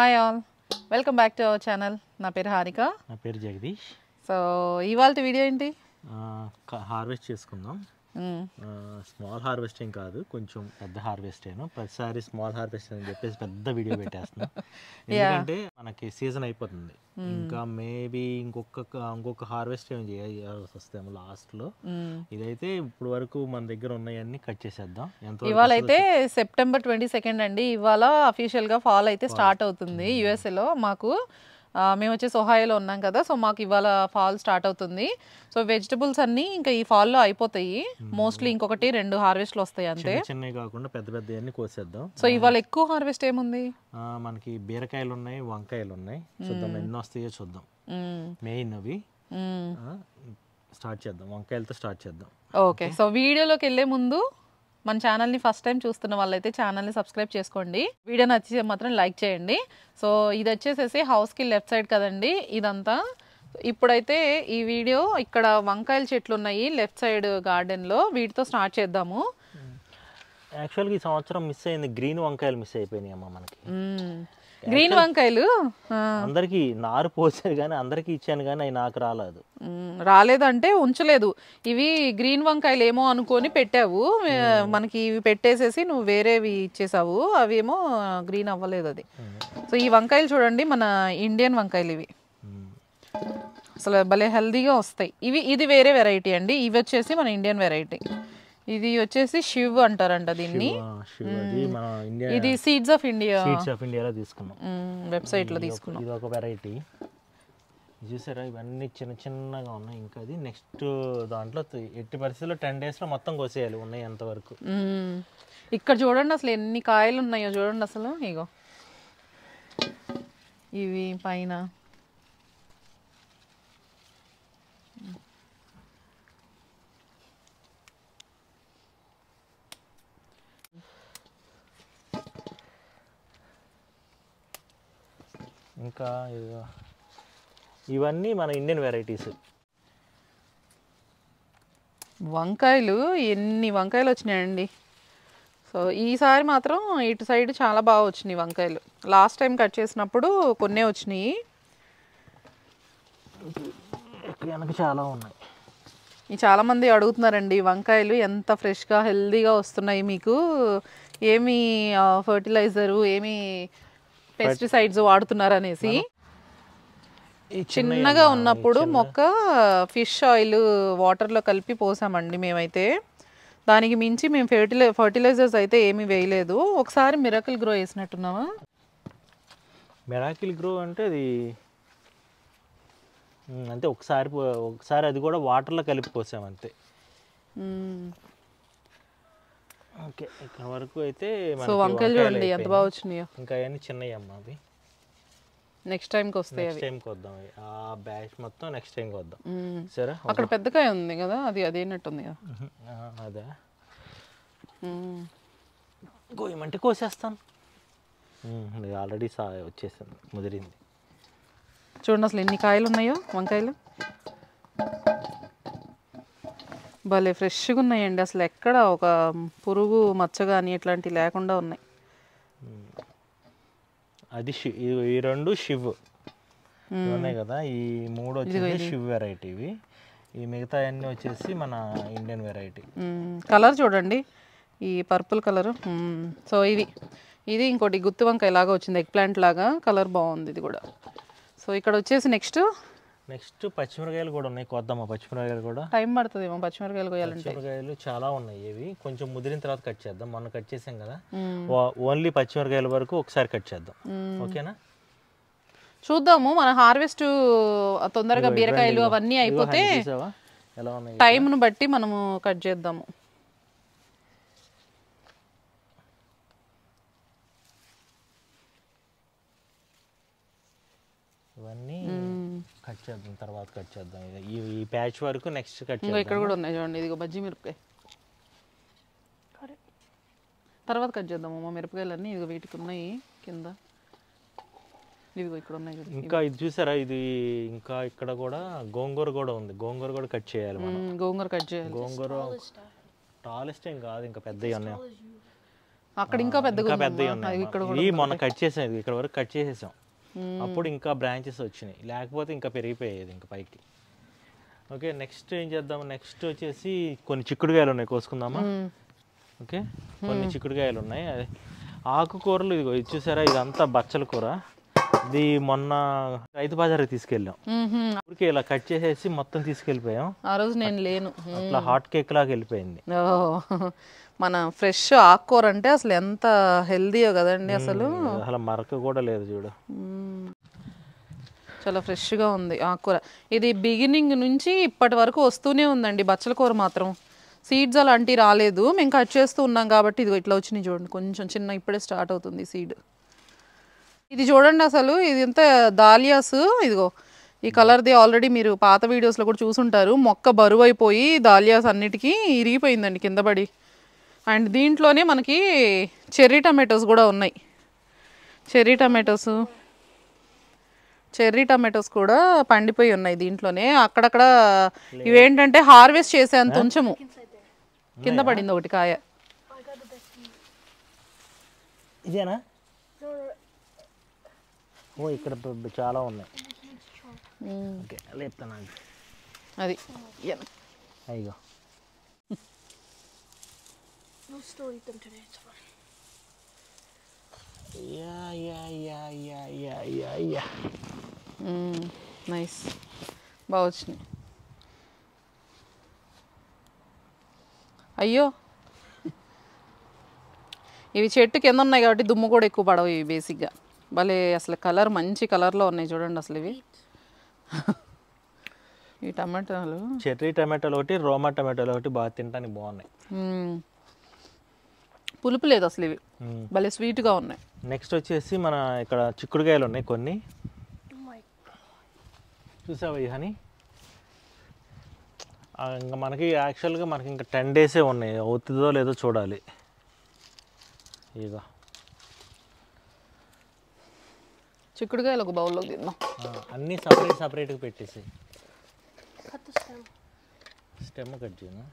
Hi all, welcome back to our channel. నా పేరు హారిక. నా పేరు జగదీష్. సో ఇవాళ వీడియో ఏంటి? హార్వెస్ట్ చేసుకుందాం. స్మాల్ హార్వెస్టింగ్ కాదు, కొంచెం పెద్ద హార్వెస్టేను. ప్రతిసారి స్మాల్ హార్వెస్ట్ అని చెప్పేసి పెద్ద వీడియో పెట్టేస్తున్నాం. ఎందుకంటే మనకి సీజన్ అయిపోతుంది, ఇంకా మేబీ ఇంకొక హార్వెస్ట్ ఏం చేయాల్సి వస్తాము లాస్ట్లో. ఇదైతే ఇప్పుడు వరకు మన దగ్గర ఉన్నాయన్నీ కట్ చేసేద్దాం. ఇవాళ అయితే సెప్టెంబర్ 22 అండి. ఇవాళ అఫీషియల్గా ఫాల్ అయితే స్టార్ట్ అవుతుంది యూఎస్ఏలో. మాకు మేము వచ్చేసి ఒహాయోలో ఉన్నాం కదా, సో మాకు ఇవాళ ఫాల్ స్టార్ట్ అవుతుంది. సో వెజిటబుల్స్ అన్నీ ఇంకా ఈ ఫాల్లో అయిపోతాయి. మోస్ట్లీ ఇంకొకటి 2 హార్వెస్ట్లు వస్తాయి అంతే. చిన్నవి కాకుండా పెద్ద పెద్ద అన్ని కోసేద్దాం. సో ఇవాళ ఎక్కువ హార్వెస్ట్ ఏముంది? మనకి బీరకాయలు ఉన్నాయి, వంకాయలు ఉన్నాయి. చూద్దాం ఎన్ని వస్తాయో చూద్దాం. మెయిన్ అవి స్టార్ట్ చేద్దాం, వంకాయలతో స్టార్ట్ చేద్దాం. ఓకే, సో వీడియోలోకి వెళ్ళే ముందు మన ఛానల్ని ఫస్ట్ టైం చూస్తున్న వాళ్ళైతే ఛానల్ని సబ్స్క్రైబ్ చేసుకోండి. వీడియో నచ్చితే మాత్రం లైక్ చేయండి. సో ఇది వచ్చేసేసి హౌస్కి లెఫ్ట్ సైడ్ కదండి ఇదంతా. ఇప్పుడైతే ఈ వీడియో ఇక్కడ వంకాయల చెట్లు ఉన్నాయి లెఫ్ట్ సైడ్ గార్డెన్లో, వీటితో స్టార్ట్ చేద్దాము. యాక్చువల్గా ఈ సంవత్సరం మిస్ అయింది, గ్రీన్ వంకాయలు మిస్ అయిపోయినాయి అమ్మ మనకి. గ్రీన్ వంకాయలు అందరికి నారు పోసారు కానీ అందరికి ఇచ్చాను కానీ అవి నాకు రాలేదంటే ఉంచలేదు. ఇవి గ్రీన్ వంకాయలు ఏమో అనుకొని పెట్టావు, మనకి ఇవి పెట్టేసేసి నువ్వు వేరేవి ఇచ్చేసావు, అవి ఏమో గ్రీన్ అవ్వలేదు అది. సో ఈ వంకాయలు చూడండి, మన ఇండియన్ వంకాయలు ఇవి. అసలు భలే హెల్దీగా వస్తాయి ఇవి. ఇది వేరే వెరైటీ అండి, ఇవి వచ్చేసి మన ఇండియన్ వెరైటీ. ఇది వచ్చేసి శివ్ అంటారంట దీన్ని. ఇది సీడ్స్ ఆఫ్ ఇండియాలో తీసుకున్నాం, వెబ్సైట్ లో తీసుకున్నాం. ఇది ఒక వెరైటీ చూసారా, ఇవన్నీ చిన్న చిన్నగా ఉన్నాయి. ఇంకా అది నెక్స్ట్ దాంట్లో ఎట్టి పరిస్థితుల్లో 10 days లో మొత్తం కోసేయాలి ఉన్నాయి అంతవరకు. ఇక్కడ చూడండి అసలు ఎన్ని కాయలు ఉన్నాయో చూడండి అసలు. ఇగో ఇవి పైన ఇంకా ఇవన్నీ మన ఇండియన్ వెరైటీస్. వంకాయలు ఎన్ని వంకాయలు వచ్చినాయండి. సో ఈసారి మాత్రం ఇటు సైడ్ చాలా బాగా వచ్చినాయి వంకాయలు. లాస్ట్ టైం కట్ చేసినప్పుడు కొన్నే వచ్చినాయి, వెనక చాలా ఉన్నాయి. చాలామంది అడుగుతున్నారండి వంకాయలు ఎంత ఫ్రెష్గా హెల్దీగా వస్తున్నాయి మీకు, ఏమి ఫర్టిలైజరు ఏమి పెస్టిసైడ్స్ వాడుతున్నారు అనేసి. చిన్నగా ఉన్నప్పుడు మొక్క ఫిష్ ఆయిల్ వాటర్లో కలిపి పోసామండి మేమైతే. దానికి మించి మేము ఫర్టిలైజర్స్ అయితే ఏమీ వేయలేదు. ఒకసారి మిరాకిల్ గ్రో వేసినట్టున్నావా? మిరాకిల్ గ్రో అంటే అది అంటే ఒకసారి అది కూడా వాటర్లో కలిపి పోసాం అంతే. ఓకే, ఇక్కడ వరకు అయితే సో వంకాయలు చూడండి ఎంత బాగా వచ్చినాయో. ఇంకా అవన్నీ చిన్నవి అమ్మ, అవి నెక్స్ట్ టైంకి వస్తాయి. నెక్స్ట్ టైంకి వద్దాం, ఆ బ్యాచ్ మొత్తం నెక్స్ట్ టైంకి వద్దాం. సరే, అక్కడ పెద్దకాయ ఉంది కదా, అది అదేనట్టుంది కదా. అదే కోయమంటే కోసేస్తాను. ఆల్రెడీ వచ్చేసింది, ముదిరింది. చూడండి అసలు ఎన్ని కాయలు ఉన్నాయో వంకాయలు. భలే ఫ్రెష్గా ఉన్నాయండి, అసలు ఎక్కడ ఒక పురుగు మచ్చ కానీ ఇట్లాంటివి లేకుండా ఉన్నాయి. అది ఈ 2 శివ్ ఉన్నాయి కదా, ఈ 3 వచ్చేసి శివ్ వెరైటీ. ఇవి ఈ మిగతా అన్నీ వచ్చేసి మన ఇండియన్ వెరైటీ. కలర్ చూడండి, ఈ పర్పుల్ కలర్. సో ఇది ఇంకోటి గుత్తి వంకాయ లాగా వచ్చింది, ఎగ్ ప్లాంట్ లాగా. కలర్ బాగుంది ఇది కూడా. సో ఇక్కడ వచ్చేసి నెక్స్ట్ పచ్చిమిరకాయలు కూడా ఉన్నాయి, కొద్దామా? పచ్చిమిరకాయలు కూడా టైం పడుతుంది ఏమో పచ్చిమిరకాయలు కోయాలంటే. పచ్చిమిరకాయలు చాలా ఉన్నాయి, ఇవి కొంచెం ముదిరిన తర్వాత కట్ చేద్దాం. మొన్న కట్ చేసాం కదా, ఓన్లీ పచ్చిమిరకాయల వరకు ఒకసారి కట్ చేద్దాం. ఓకేనా? చూద్దాము మన హార్వెస్ట్ తొందరగా బీరకాయలు అవన్నీ అయిపోతే ఎలా ఉన్నాయి టైంను బట్టి మనము కట్ చేద్దాము. ఇవన్నీ కట్ చేద్దాం, తర్వాత కట్ చేద్దాం. ఈ ప్యాచ్ వరకు నెక్స్ట్ కట్ చేద్దాం. ఇక్కడ కూడా ఉన్నాయి చూడండి, ఇదిగో బజ్జీ మిరపకాయ. తర్వాత కట్ చేద్దాము మా మిరపకాయలన్నీ. ఇదిగో వీటికి ఉన్నాయి కింద, ఇదిగో ఇక్కడ ఉన్నాయి. ఇంకా ఇది చూసారా, ఇది ఇంకా ఇక్కడ కూడా గోంగూర కూడా ఉంది. గోంగూర కూడా కట్ చేయాలి మనం. గోంగూర కట్ చేయాలి. గోంగూర టాలెస్ట్ ఏం కాదు, ఇంకా పెద్దవి ఉన్నాయి. అక్కడ ఇంకా పెద్దగా పెద్దవి ఉన్నాయి. ఇవి మొన్న కట్ చేసాం, ఇక్కడ వరకు కట్ చేసేసాం. అప్పుడు ఇంకా బ్రాంచెస్ వచ్చినాయి, లేకపోతే ఇంకా పెరిగిపోయేది ఇంకా పైకి. ఓకే, నెక్స్ట్ ఏం చేద్దాం? నెక్స్ట్ వచ్చేసి కొన్ని చిక్కుడుకాయలు ఉన్నాయి, కోసుకుందామా? ఓకే, కొన్ని చిక్కుడుకాయలు ఉన్నాయి. అదే ఆకుకూరలు, ఇదిగో ఇది చూసారా, ఇదంతా బచ్చల కూర. ఇది మొన్న రైతు బజార్కి తీసుకెళ్ళాం. ఊరికి ఇలా కట్ చేసేసి మొత్తం తీసుకెళ్ళిపోయాం. ఆ రోజు నేను లేను, అట్లా హాట్ కేక్ లాగా వెళ్ళిపోయింది. మన ఫ్రెష్ ఆకుకూర అంటే అసలు ఎంత హెల్దీయో కదండి. అసలు మరక కూడా లేదు చూడు, చాలా ఫ్రెష్గా ఉంది ఆకుకూర. ఇది బిగినింగ్ నుంచి ఇప్పటి వరకు వస్తూనే ఉందండి బచ్చల కూర మాత్రం. సీడ్స్ అలాంటివి రాలేదు, మేము కట్ చేస్తూ ఉన్నాం కాబట్టి ఇదిగో ఇట్లా వచ్చినాయి చూడండి. కొంచెం చిన్న ఇప్పుడే స్టార్ట్ అవుతుంది సీడ్. ఇది చూడండి అసలు, ఇది ఎంత దాలియాస్. ఇదిగో ఈ కలర్ది ఆల్రెడీ మీరు పాత వీడియోస్లో కూడా చూసుంటారు. మొక్క బరువు అయిపోయి దాలియాస్ అన్నిటికీ ఇరిగిపోయిందండి కింద పడి. అండ్ దీంట్లోనే మనకి చెర్రీ టమాటోస్ కూడా ఉన్నాయి. చెర్రీ టమాటోస్ కూడా పండిపోయి ఉన్నాయి దీంట్లోనే. అక్కడక్కడ ఇవేంటంటే హార్వెస్ట్ చేసేంత ఉంచము, కింద పడింది ఒకటి కాయ. ఇదేనా? ఓ ఇక్కడ చాలా ఉన్నాయి. అది అయ్యో, నైస్, బాగా వచ్చినాయి. అయ్యో, ఇవి చెట్టు కింద ఉన్నాయి కాబట్టి దుమ్ము కూడా ఎక్కువ పడవు ఇవి బేసిక్గా. భలే అసలు కలర్ మంచి కలర్లో ఉన్నాయి చూడండి అసలు ఇవి. ఈ టమాటాలు, చెర్రీ టమాటాలు ఒకటి, రోమా టమాటాలు ఒకటి బాగా తినడానికి బాగున్నాయి. పులుపు లేదు అసలు, ఇవి భలే స్వీట్గా ఉన్నాయి. నెక్స్ట్ వచ్చేసి మన ఇక్కడ చిక్కుడుకాయలు ఉన్నాయి కొన్ని, చూసావా ఈ హనీ? ఇంకా మనకి యాక్చువల్గా మనకి ఇంకా 10 డేసే ఉన్నాయి, అవుతుందో లేదో చూడాలి. ఇక చిక్కుడుకాయలు ఒక బౌల్లోకి తిందాం. అన్నీ సపరేట్గా పెట్టేసి. స్టెమ్ కట్ చేయను.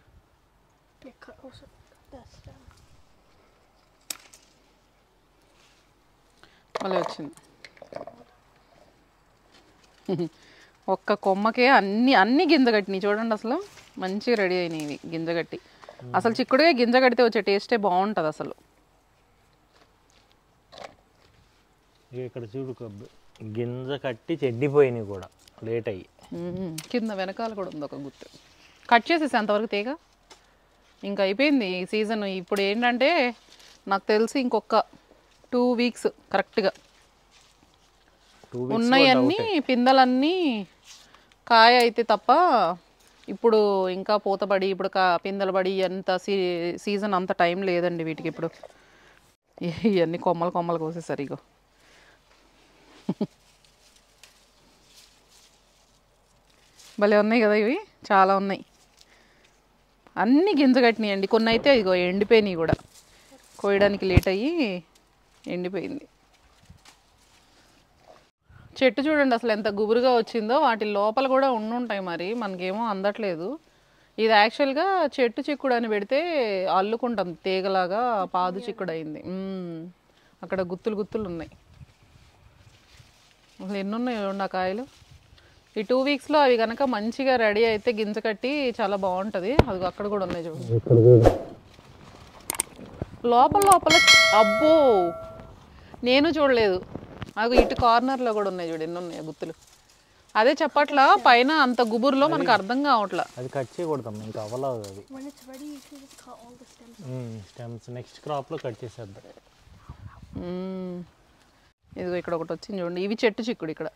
మళ్ళీ వచ్చింది. ఒక్క కొమ్మకే అన్ని గింజ కట్టినాయి చూడండి అసలు. మంచిగా రెడీ అయినాయి ఇవి గింజ కట్టి. అసలు చిక్కుడుగా గింజ కడితే వచ్చే టేస్టే బాగుంటుంది అసలు. ఇక్కడ చూడు, గింజ కట్టి చెడ్డిపోయినాయి కూడా, లేట్ అయ్యి. కింద వెనకాల కూడా ఉంది ఒక గుర్తు. కట్ చేసేసి అంతవరకు తీగ ఇంకా అయిపోయింది ఈ సీజన్. ఇప్పుడు ఏంటంటే నాకు తెలిసి ఇంకొక 2 వీక్స్ కరెక్ట్గా ఉన్నాయన్నీ పిందెలన్నీ కాయ అయితే తప్ప. ఇప్పుడు ఇంకా పూతపడి ఇప్పుడు పిందెలు పడి అంత సీజన్ అంత టైం లేదండి వీటికి. ఇప్పుడు ఇవన్నీ కొమ్మలు కోసేసారు. ఇగో భలే ఉన్నాయి కదా ఇవి, చాలా ఉన్నాయి. అన్నీ గింజ కట్టినాయండి. కొన్ని అయితే ఇగో ఎండిపోయినాయి కూడా, కోయడానికి లేట్ అయ్యి ఎండిపోయింది. చెట్టు చూడండి అసలు ఎంత గుబురుగా వచ్చిందో. వాటి లోపల కూడా ఉండుంటాయి, మరి మనకేమో అందట్లేదు. ఇది యాక్చువల్గా చెట్టు చిక్కుడు అని పెడితే అల్లుకుంటాం తీగలాగా, పాదు చిక్కుడు అయింది. అక్కడ గుత్తులు ఉన్నాయి. అసలు ఎన్ని ఉన్నాయి చూడండి ఆ కాయలు. ఈ 2 వీక్స్లో అవి కనుక మంచిగా రెడీ అయితే గింజ కట్టి చాలా బాగుంటుంది. అది అక్కడ కూడా ఉన్నాయి చూడండి లోపల. అబ్బో, నేను చూడలేదు. అది ఇటు కార్నర్లో కూడా ఉన్నాయి చూడు, ఎన్ని ఉన్నాయి గుత్తులు. అదే చెప్పట్లా, పైన అంత గుబురులో మనకు అర్థం కావట్లా. అది కట్ చేయకూడదు, ఇంకా అవ్వలేదు అది. స్టెమ్స్ నెక్స్ట్ క్రాప్లో కట్ చేసేద్దాం. ఇదిగో ఇక్కడ ఒకటి వచ్చింది చూడండి, ఇవి చెట్టు చిక్కుడు. ఇక్కడ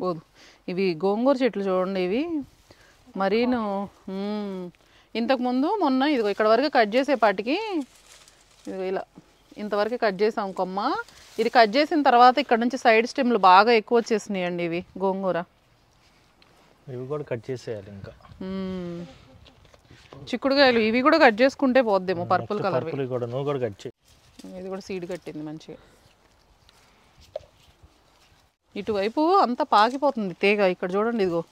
బోదు ఇవి గోంగూర చెట్లు చూడండి. ఇవి మరీను ఇంతకుముందు మొన్న ఇదిగో ఇక్కడ వరకు కట్ చేసేపాటికి ఇదిగో ఇలా ఇంతవరకు కట్ చేసాం కొమ్మ. ఇది కట్ చేసిన తర్వాత ఇక్కడ నుంచి సైడ్ స్టెమ్లు బాగా ఎక్కువ వచ్చేసినాయండి ఇవి గోంగూర. ఇవి కూడా కట్ చేసేయాలి ఇంకా. చిక్కుడుకాయలు ఇవి కూడా కట్ చేసుకుంటే పోద్దేమో, పర్పుల్ కలర్. ఇది కూడా సీడ్ కట్టింది మంచిగా. ఇటువైపు అంతా పాకిపోతుంది తీగ. ఇక్కడ చూడండి, ఇదిగో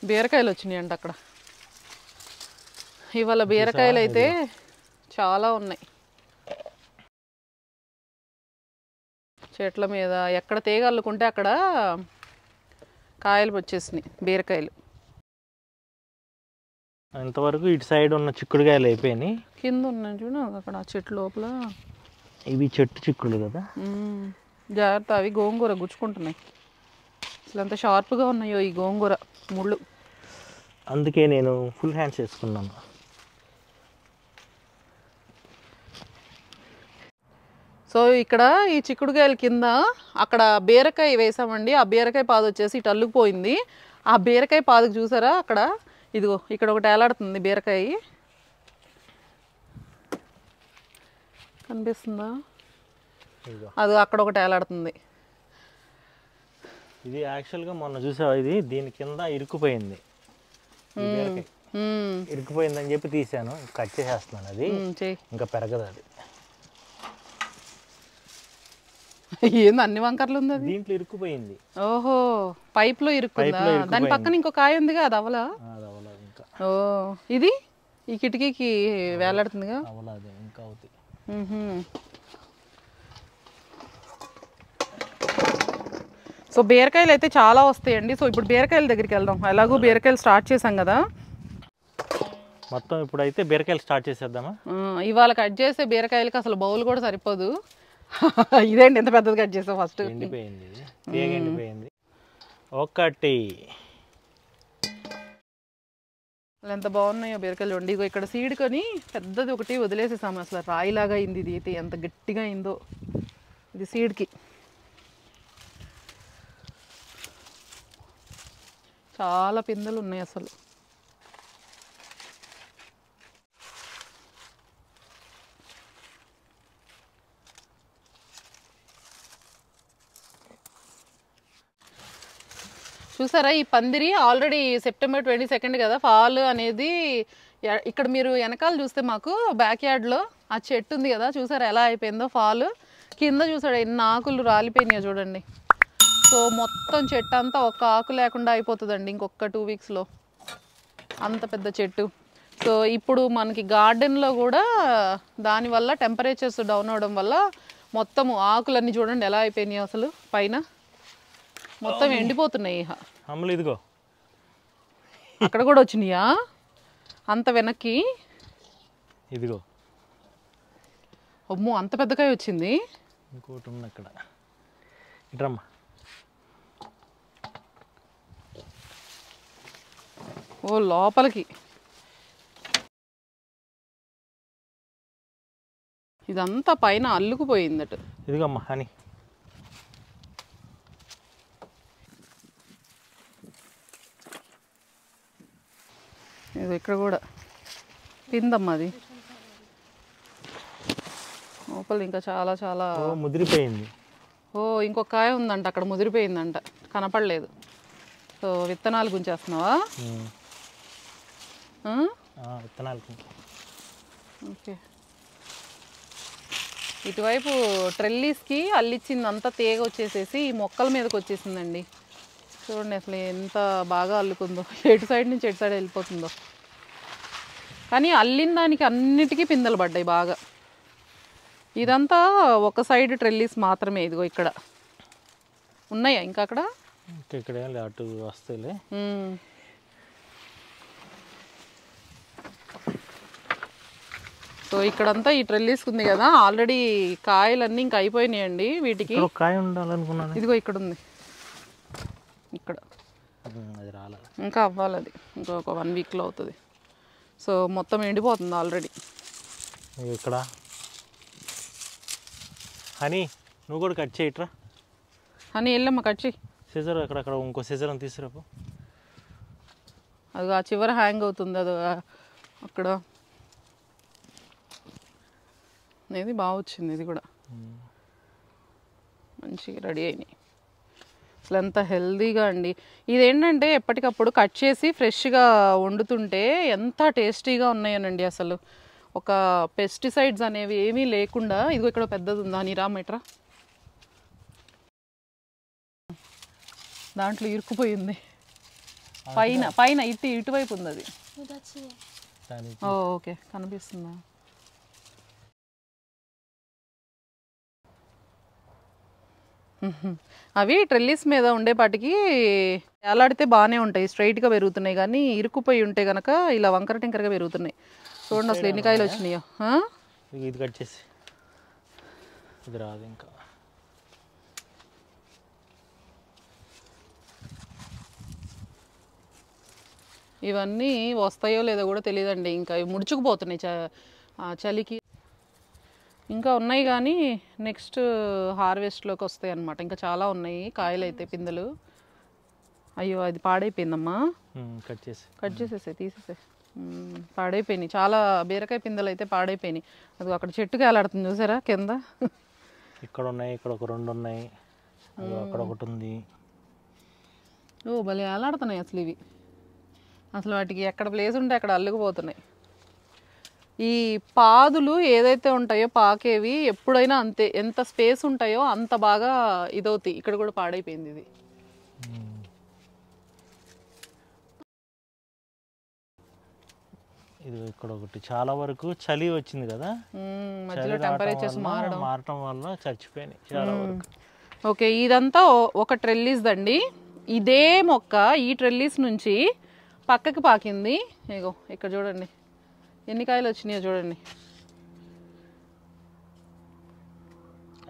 బీరకాయలు వచ్చినాయి అంట అక్కడ. ఇవాళ బీరకాయలు అయితే చాలా ఉన్నాయి చెట్ల మీద. ఎక్కడ తీగ అల్లుకుంటే అక్కడ కాయలు వచ్చేసినాయి బీరకాయలు. ఇంతవరకు ఇటు సైడ్ ఉన్న చిక్కుడుకాయలు అయిపోయినాయి. కింద ఉన్నాయి చూడు అక్కడ చెట్టు లోపల. ఇవి చెట్టు చిక్కుడు కదా, జాగ్రత్త, అవి గోంగూర గుచ్చుకుంటున్నాయి. అసలు ఎంత షార్ప్గా ఉన్నాయో ఈ గోంగూర ముళ్ళు. అందుకే నేను ఫుల్ హ్యాండ్స్ వేసుకున్నాను. సో ఇక్కడ ఈ చిక్కుడుకాయల కింద అక్కడ బీరకాయ వేసామండి. ఆ బీరకాయ పాదు వచ్చేసి ఇటు అల్లుకుపోయింది. ఆ బీరకాయ పాదుకు చూసారా అక్కడ, ఇదిగో ఇక్కడ ఒకటి ఏలాడుతుంది బీరకాయ, కనిపిస్తుందా? అది అక్కడ ఒకటి ఏలాడుతుంది. ఇది యాక్చువల్గా మొన్న చూసావా, ఇది దీని కింద ఇరుక్కుపోయింది. ఇరుక్కుపోయిందని చెప్పి తీసాను, కట్ చేసేస్తున్నాను. అది ఇంకా పెరగదు. అది ఏంది అన్ని వంకర్లు ఉంది? అది దీంట్లో ఇరుక్కుపోయింది. ఓహో, పైప్ లో ఇరుక్కుందా? దాని పక్కన ఇంకో కాయ ఉందిగా, అది అవలా? ఇంకా ఓ, ఇది ఈ కిటికీకి వేలాడుతుందిగా. అవలాది ఇంకా అవుతుంది. సో బీరకాయలు అయితే చాలా వస్తాయండి. సో ఇప్పుడు బీరకాయల దగ్గరికి వెళ్దాం. ఎలాగో బీరకాయలు స్టార్ట్ చేసాం కదా మొత్తం. ఇప్పుడు అయితే బీరకాయలు స్టార్ట్ చేసేద్దామా? ఇవాళ కట్ చేసే బీరకాయలకి అసలు బౌల్ కూడా సరిపోదు. ఇదేంటి ఎంత పెద్దది కట్ చేసావు? ఫస్ట్ ఎండిపోయింది, ఎండిపోయింది ఒకటి. ఎంత బాగున్నాయో బీరకాయలు చూడండి. ఇగో ఇక్కడ సీడ్ కొని పెద్దది ఒకటి వదిలేసేసాము. అసలు రాయిలాగా అయింది. ఇది అయితే ఎంత గట్టిగా అయిందో ఇది సీడ్కి. చాలా పిందెలు ఉన్నాయి అసలు. చూసారా ఈ పందిరి ఆల్రెడీ సెప్టెంబర్ 22 కదా ఫాల్ అనేది. ఇక్కడ మీరు వెనకాల చూస్తే మాకు బ్యాక్ యార్డ్లో ఆ చెట్టు ఉంది కదా, చూసారా ఎలా అయిపోయిందో ఫాల్. కింద చూసాడు ఎన్ని ఆకులు రాలిపోయినాయో చూడండి. సో మొత్తం చెట్టు అంతా ఒక్క ఆకు లేకుండా అయిపోతుందండి ఇంకొక 2 వీక్స్లో, అంత పెద్ద చెట్టు. సో ఇప్పుడు మనకి గార్డెన్లో కూడా దానివల్ల టెంపరేచర్స్ డౌన్ అవడం వల్ల మొత్తము ఆకులన్నీ చూడండి ఎలా అయిపోయినాయి అసలు. పైన మొత్తం ఎండిపోతున్నాయి. అమ్మలు ఇదిగో అక్కడ కూడా వచ్చినాయా అంత వెనక్కి? ఇదిగో అమ్మో అంత పెద్దకాయ వచ్చింది. ఇంకోటి ఉంది అక్కడ, ఇట్రమ్మా. ఓ లోపలికి ఇదంతా పైన అల్లుకుపోయిందట. ఇదిగమ్మా హనీ. ఇది ఇక్కడ కూడా పిందమ్మా, అది లోపల ఇంకా చాలా చాలా ముదిరిపోయింది. ఓ ఇంకొక కాయ ఉందంట అక్కడ, ముదిరిపోయిందంట, కనపడలేదు. సో విత్తనాలు గుంచేస్తున్నావా? విత్తనాలు. ఓకే. ఇటువైపు ట్రెల్లీస్కి అల్లిచ్చింది అంతా తీగ వచ్చేసేసి ఈ మొక్కల మీదకి వచ్చేసిందండి. చూడండి అసలు ఎంత బాగా అల్లుకుందో, ఎటు సైడ్ నుంచి ఎటు సైడ్ వెళ్ళిపోతుందో. కానీ అల్లిన దానికి అన్నిటికీ పిందెలు పడ్డాయి బాగా. ఇదంతా ఒక సైడ్ ట్రెల్లీస్ మాత్రమే. ఇదిగో ఇక్కడ ఉన్నాయా ఇంకా అక్కడ? ఇక్కడ అటు వస్తాయిలే. సో ఇక్కడంతా ఈ ట్రెల్లీస్ ఉంది కదా, ఆల్రెడీ కాయలన్నీ ఇంకా అయిపోయినాయండి వీటికి. కాయ ఉండాలనుకున్నాను. ఇదిగో ఇక్కడ ఉంది, ఇక్కడ అది రాలేదు ఇంకా, అవ్వాలి అది ఇంకొక 1 వీక్లో అవుతుంది. సో మొత్తం ఎండిపోతుంది ఆల్రెడీ. ఇక్కడ హనీ నువ్వు కూడా కట్ చేయట్రా. హనీ వెళ్ళమ్మా కట్ చేయి. సిజర్ అక్కడక్కడ ఇంకో సిజర్ అని తీసుకురాపు. అది ఆ చివర హ్యాంగ్ అవుతుంది, అది అక్కడ. ఇది బాగా వచ్చింది, ఇది కూడా మంచిగా రెడీ అయినాయి. అసలు ఎంత హెల్దీగా అండి. ఇదేంటంటే ఎప్పటికప్పుడు కట్ చేసి ఫ్రెష్గా వండుతుంటే ఎంత టేస్టీగా ఉన్నాయనండి. అసలు ఒక పెస్టిసైడ్స్ అనేవి ఏమీ లేకుండా. ఇదిగో ఇక్కడ పెద్దది ఉందా నీరా మీట్రా, దాంట్లో ఇరుక్కుపోయింది. పైన పైన ఇటువైపు ఉంది అది. దాని ఓకే కనిపిస్తుందా? అవి ట్రెల్లిస్ మీద ఉండేపాటికి ఎలాడితే బాగానే ఉంటాయి, స్ట్రైట్గా పెరుగుతున్నాయి. కానీ ఇరుక్కుపోయి ఉంటే కనుక ఇలా వంకర టింకరగా పెరుగుతున్నాయి. చూడండి అసలు ఎన్ని కాయలు వచ్చినాయో. ఇది కట్ చేసి ఇది రాదు ఇంకా. ఇవన్నీ వస్తాయో లేదో కూడా తెలియదండి. ఇంకా ఇవి ముడుచుకుపోతున్నాయి చలికి. ఇంకా ఉన్నాయి కానీ నెక్స్ట్ హార్వెస్ట్లోకి వస్తాయి అన్నమాట. ఇంకా చాలా ఉన్నాయి కాయలు అయితే, పిందెలు. అయ్యో అది పాడైపోయిందమ్మా. కట్ చేసేసాయి, తీసేసాయి. పాడైపోయినాయి చాలా. బీరకాయ పిందెలు అయితే పాడైపోయినాయి. అది అక్కడ చెట్టుకి వేలాడుతుంది చూసారా కింద. ఇక్కడ ఉన్నాయి, ఇక్కడ ఒక 2 ఉన్నాయి, అక్కడ ఒకటి ఉంది. భలే వేలాడుతున్నాయి అసలు ఇవి. అసలు వాటికి ఎక్కడ ప్లేస్ ఉంటే అక్కడ అల్లుకుపోతున్నాయి. ఈ పాదులు ఏదైతే ఉంటాయో పాకేవి ఎప్పుడైనా అంతే, ఎంత స్పేస్ ఉంటాయో అంత బాగా ఇదవుతాయి. ఇక్కడ కూడా పాడైపోయింది ఇది. ఇది ఇక్కడ ఒకటి. చాలా వరకు చలి వచ్చింది కదా, మధ్యలో టెంపరేచర్స్ మారటం వల్ల చచ్చిపోయినాయి చాలా వరకు. ఓకే, ఇదంతా ఒక ట్రెల్లిస్ దండి. ఇదే మొక్క ఈ ట్రెల్లిస్ నుంచి పక్కకి పాకింది. ఇగో ఇక్కడ చూడండి ఎన్ని కాయలు వచ్చినాయో చూడండి.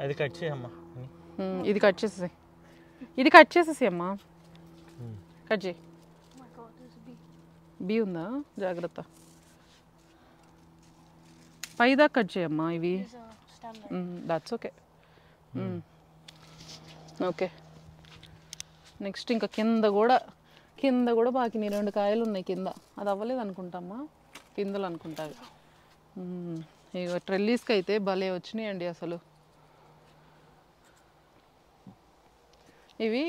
అది కట్ చేయమ్మా. ఇది కట్ చేసేసి, ఇది కట్ చేసేసి అమ్మా, కట్ చేయి. బీ ఉందా, జాగ్రత్త. పైదా కట్ చేయమ్మా ఇవి. That's okay. ఓకే, నెక్స్ట్ ఇంకా కింద కూడా బాకినాయి. 2 కాయలు ఉన్నాయి కింద. అది అవ్వలేదు అనుకుంటామ్మా, పిందెలు అనుకుంటా. ఇక ట్రెల్లీస్కి అయితే భలే వచ్చినాయండి అసలు. ఇవి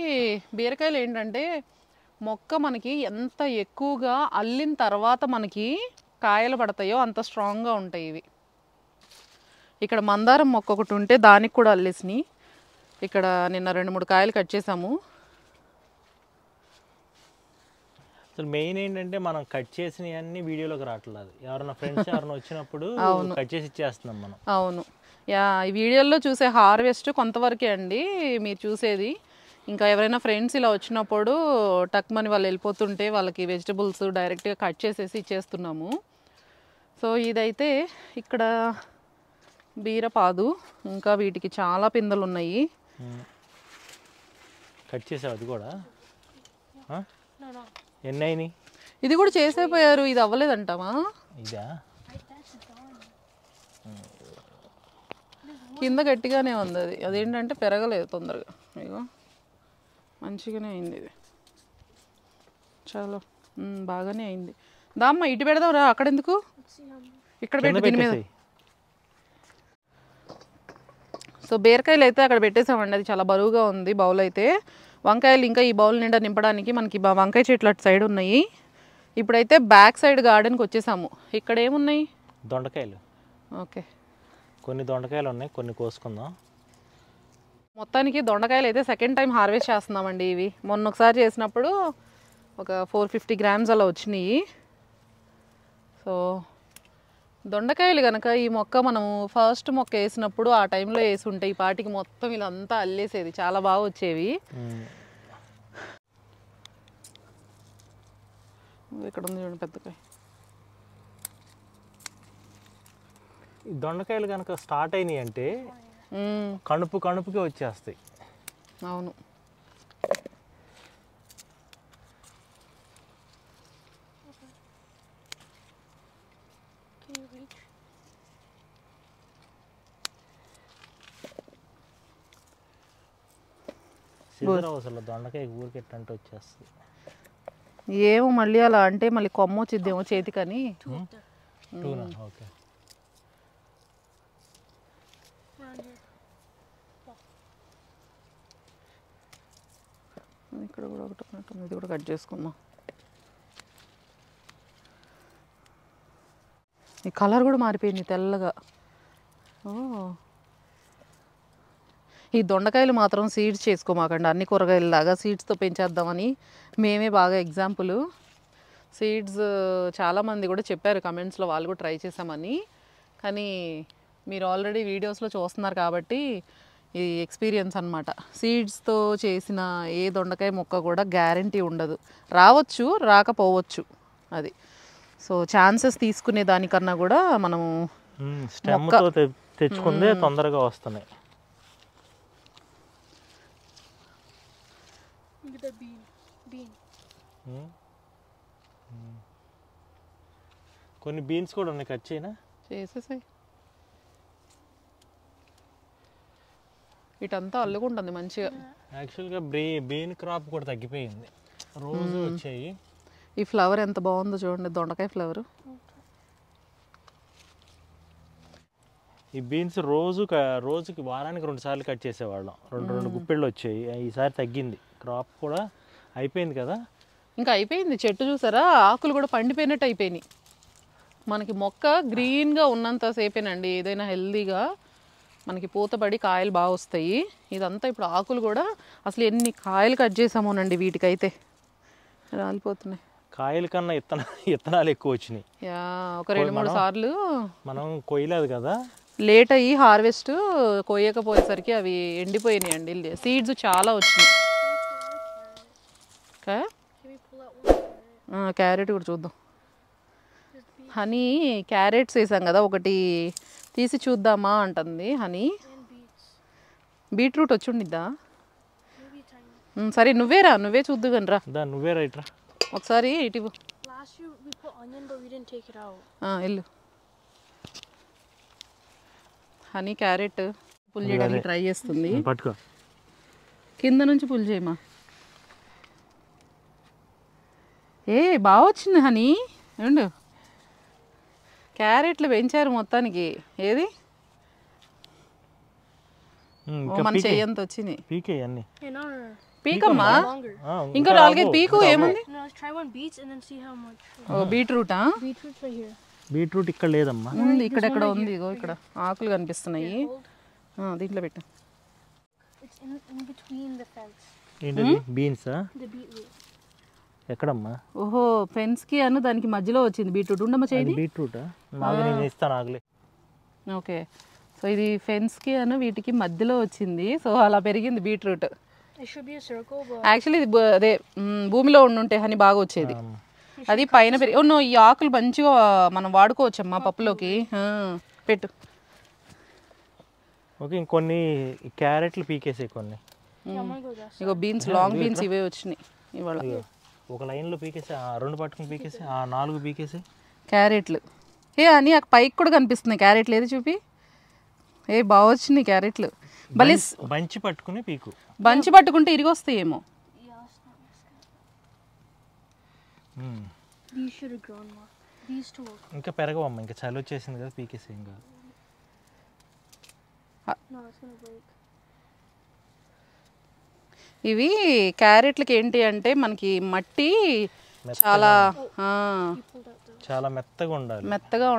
బీరకాయలు ఏంటంటే మొక్క మనకి ఎంత ఎక్కువగా అల్లిన తర్వాత మనకి కాయలు పడతాయో అంత స్ట్రాంగ్గా ఉంటాయి ఇవి. ఇక్కడ మందారం మొక్క ఒకటి ఉంటే దానికి కూడా అల్లేసినాయి. ఇక్కడ నిన్న 2-3 కాయలు కట్ చేసాము. అసలు మెయిన్ ఏంటంటే మనం కట్ చేసినవి అన్ని వీడియోలోకి రావట్లేదు. ఎవరైనా ఫ్రెండ్స్ ఎవరైనా వచ్చినప్పుడు కట్ చేసి ఇచ్చేస్తున్నాం మనం. అవును, ఈ వీడియోలో చూసే హార్వెస్ట్ కొంతవరకే అండి మీరు చూసేది. ఇంకా ఎవరైనా ఫ్రెండ్స్ ఇలా వచ్చినప్పుడు టక్మని వాళ్ళు వెళ్ళిపోతుంటే వాళ్ళకి వెజిటబుల్స్ డైరెక్ట్గా కట్ చేసేసి ఇచ్చేస్తున్నాము. సో ఇదైతే ఇక్కడ బీరపాదు. ఇంకా వీటికి చాలా పిందెలు ఉన్నాయి. కట్ చేసావు అది కూడా? ఎన్ని అయినాయి? ఇది కూడా చేసేపోయారు. ఇది అవ్వలేదంటావా? ఇదా కింద గట్టిగానే ఉంది. అదేంటంటే పెరగలేదు తొందరగా. ఇగో మంచిగానే అయింది ఇది. చాలా బాగానే అయింది. దామ్మ ఇటు పెడదాం రా. అక్కడ ఎందుకు, ఇక్కడ పెట్టు దీని మీద. సో బీరకాయలు అయితే అక్కడ పెట్టేసామండి. అది చాలా బరువుగా ఉంది బౌల్ అయితే. వంకాయలు ఇంకా ఈ బౌల్ నిండా నింపడానికి మనకి వంకాయ చెట్లు అటు సైడ్ ఉన్నాయి. ఇప్పుడైతే బ్యాక్ సైడ్ గార్డెన్కి వచ్చేసాము. ఇక్కడ ఏమున్నాయి? దొండకాయలు. ఓకే, కొన్ని దొండకాయలు ఉన్నాయి, కొన్ని కోసుకుందాం. మొత్తానికి దొండకాయలు అయితే సెకండ్ టైం హార్వెస్ట్ చేస్తున్నామండి. ఇవి మొన్న ఒకసారి చేసినప్పుడు ఒక 450 grams అలా వచ్చినాయి. సో దొండకాయలు కనుక ఈ మొక్క మనము ఫస్ట్ మొక్క వేసినప్పుడు ఆ టైంలో వేసి ఉంటే ఈ పాటికి మొత్తం ఇలా అంతా అల్లేసేది, చాలా బాగా వచ్చేవి. ఇక్కడ ఉంది చూడండి పెద్దకాయ. దొండకాయలు కనుక స్టార్ట్ అయినాయి అంటే కణుపుకి వచ్చేస్తాయి. అవును, అసలు దొండకాయ ఊరికెట్టంటే వచ్చేస్తుంది. ఏమో మళ్ళీ అలా అంటే మళ్ళీ కొమ్మ వచ్చిద్దేమో చేతికని. ఓకే, ఇక్కడ కూడా ఒకటి, ఇది కూడా కట్ చేసుకుందాం. ఈ కలర్ కూడా మారిపోయింది తెల్లగా. ఈ దొండకాయలు మాత్రం సీడ్స్ చేసుకోమాకండి. అన్ని కూరగాయలలాగా సీడ్స్తో పెంచేద్దామని మేమే బాగా ఎగ్జాంపుల్. సీడ్స్ చాలామంది కూడా చెప్పారు కమెంట్స్లో, వాళ్ళు కూడా ట్రై చేసామని. కానీ మీరు ఆల్రెడీ వీడియోస్లో చూస్తున్నారు కాబట్టి ఈ ఎక్స్పీరియన్స్ అనమాట. సీడ్స్తో చేసిన ఏ దొండకాయ మొక్క కూడా గ్యారంటీ ఉండదు, రావచ్చు రాకపోవచ్చు అది. సో ఛాన్సెస్ తీసుకునే దానికన్నా కూడా మనము స్టెమ్తో తెచ్చుకుందే తొందరగా వస్తున్నాయి. కొన్ని బీన్స్ కూడా ఉన్నాయి, కట్ చేయనా? చేసేసాయి. ఇటంతా అల్లుకుంటుంది మంచిగా. యాక్చువల్గా బీన్ క్రాప్ కూడా తగ్గిపోయింది, రోజు వచ్చాయి. ఈ ఫ్లవర్ ఎంత బాగుందో చూడండి, దొండకాయ ఫ్లవర్. ఈ బీన్స్ రోజుకి వారానికి 2 సార్లు కట్ చేసేవాళ్ళం, 2 గుప్పెళ్ళు వచ్చాయి. ఈసారి తగ్గింది, క్రాప్ కూడా అయిపోయింది కదా. ఇంకా అయిపోయింది, చెట్టు చూసారా, ఆకులు కూడా పండిపోయినట్టు అయిపోయినాయి. మనకి మొక్క గ్రీన్గా ఉన్నంతసేపేనండి ఏదైనా హెల్దీగా మనకి పూతపడి కాయలు బాగా వస్తాయి. ఇదంతా ఇప్పుడు ఆకులు కూడా, అసలు ఎన్ని కాయలు కట్ చేసామోనండి వీటికైతే, రాలిపోతున్నాయి. కాయల కన్నా ఇత్తనాలు ఎక్కువ వచ్చినాయి. ఒక 2-3 సార్లు మనం కొయ్యలేదు కదా, లేట్ అయ్యి హార్వెస్ట్ కొయ్యకపోయేసరికి అవి ఎండిపోయినాయి అండి. సీడ్స్ చాలా వచ్చినాయి. క్యారెట్ కూడా చూద్దాం. హనీ క్యారెట్స్ వేసాం కదా, ఒకటి తీసి చూద్దామా అంటుంది హనీ. బీట్రూట్ వచ్చి ఉండిద్దా? సరే నువ్వే చూద్దు కానీ రా. నువ్వే రైట్ రా ఒకసారి ఇటు వెళ్ళు. హనీ క్యారెట్ పుల్ చేయడానికి ట్రై చేస్తుంది. పట్టుకో, కింద నుంచి పుల్ చేయమా. బాగా వచ్చింది హనీ. ఏమండు క్యారెట్లు పెంచారు మొత్తానికి. ఏది మన చెయ్యంత వచ్చినాయి. పీకమ్మా, ఇంకా 4-5 పీకు. ఏముంది? బీట్రూటా? బీట్రూట్ ఇక్కడ లేదమ్మా, ఉంది ఇక్కడెక్కడ ఉంది. ఇగో ఇక్కడ ఆకులు కనిపిస్తున్నాయి, దీంట్లో పెట్టు. ఏంటది? బీన్సా? ఎక్కడమ్మా? ఓహో, ఫెన్స్ కి అను దానికి మధ్యలో వచ్చింది బీట్రూట్. ఉండమ్మా చేయి. బీట్రూటా? నేను ఇస్తాను, ఆగలే. ఓకే, సో ఇది ఫెన్స్ కి అను వీటికి మధ్యలో వచ్చింది. సో అలా పెరిగింది బీట్రూట్. యాక్చువల్లీ ఇది అదే భూమిలో ఉండుంటే హనీ బాగా వచ్చేది. అది పైన ఈ ఆకులు మంచిగా మనం వాడుకోవచ్చమ్మా పప్పులోకి. పెట్టు. ఓకే, ఇంకొన్ని క్యారెట్లు పీకేసే కొన్ని. ఇగో బీన్స్, లాంగ్ బీన్స్ ఇవే వచ్చినాయి ఇవాళ. ఒక లైన్లో పీకేసే, 2 పట్టుకుని పీకేసే, 4 పీకేసే క్యారెట్లు. అని ఆ పైకి కూడా కనిపిస్తున్నాయి క్యారెట్లు. ఏది చూపి. బాగా వచ్చినాయి క్యారెట్లు. బంచి పట్టుకుని పీకు. బంచి పట్టుకుంటే ఇరిగి వస్తాయేమో. ఇంకా పెరగవమ్మా, ఇంకా చలి వచ్చేసింది కదా, పీకేసే. ఇంకా ఇవి క్యారెట్లకి ఏంటి అంటే మనకి మట్టి చాలా మెత్తగా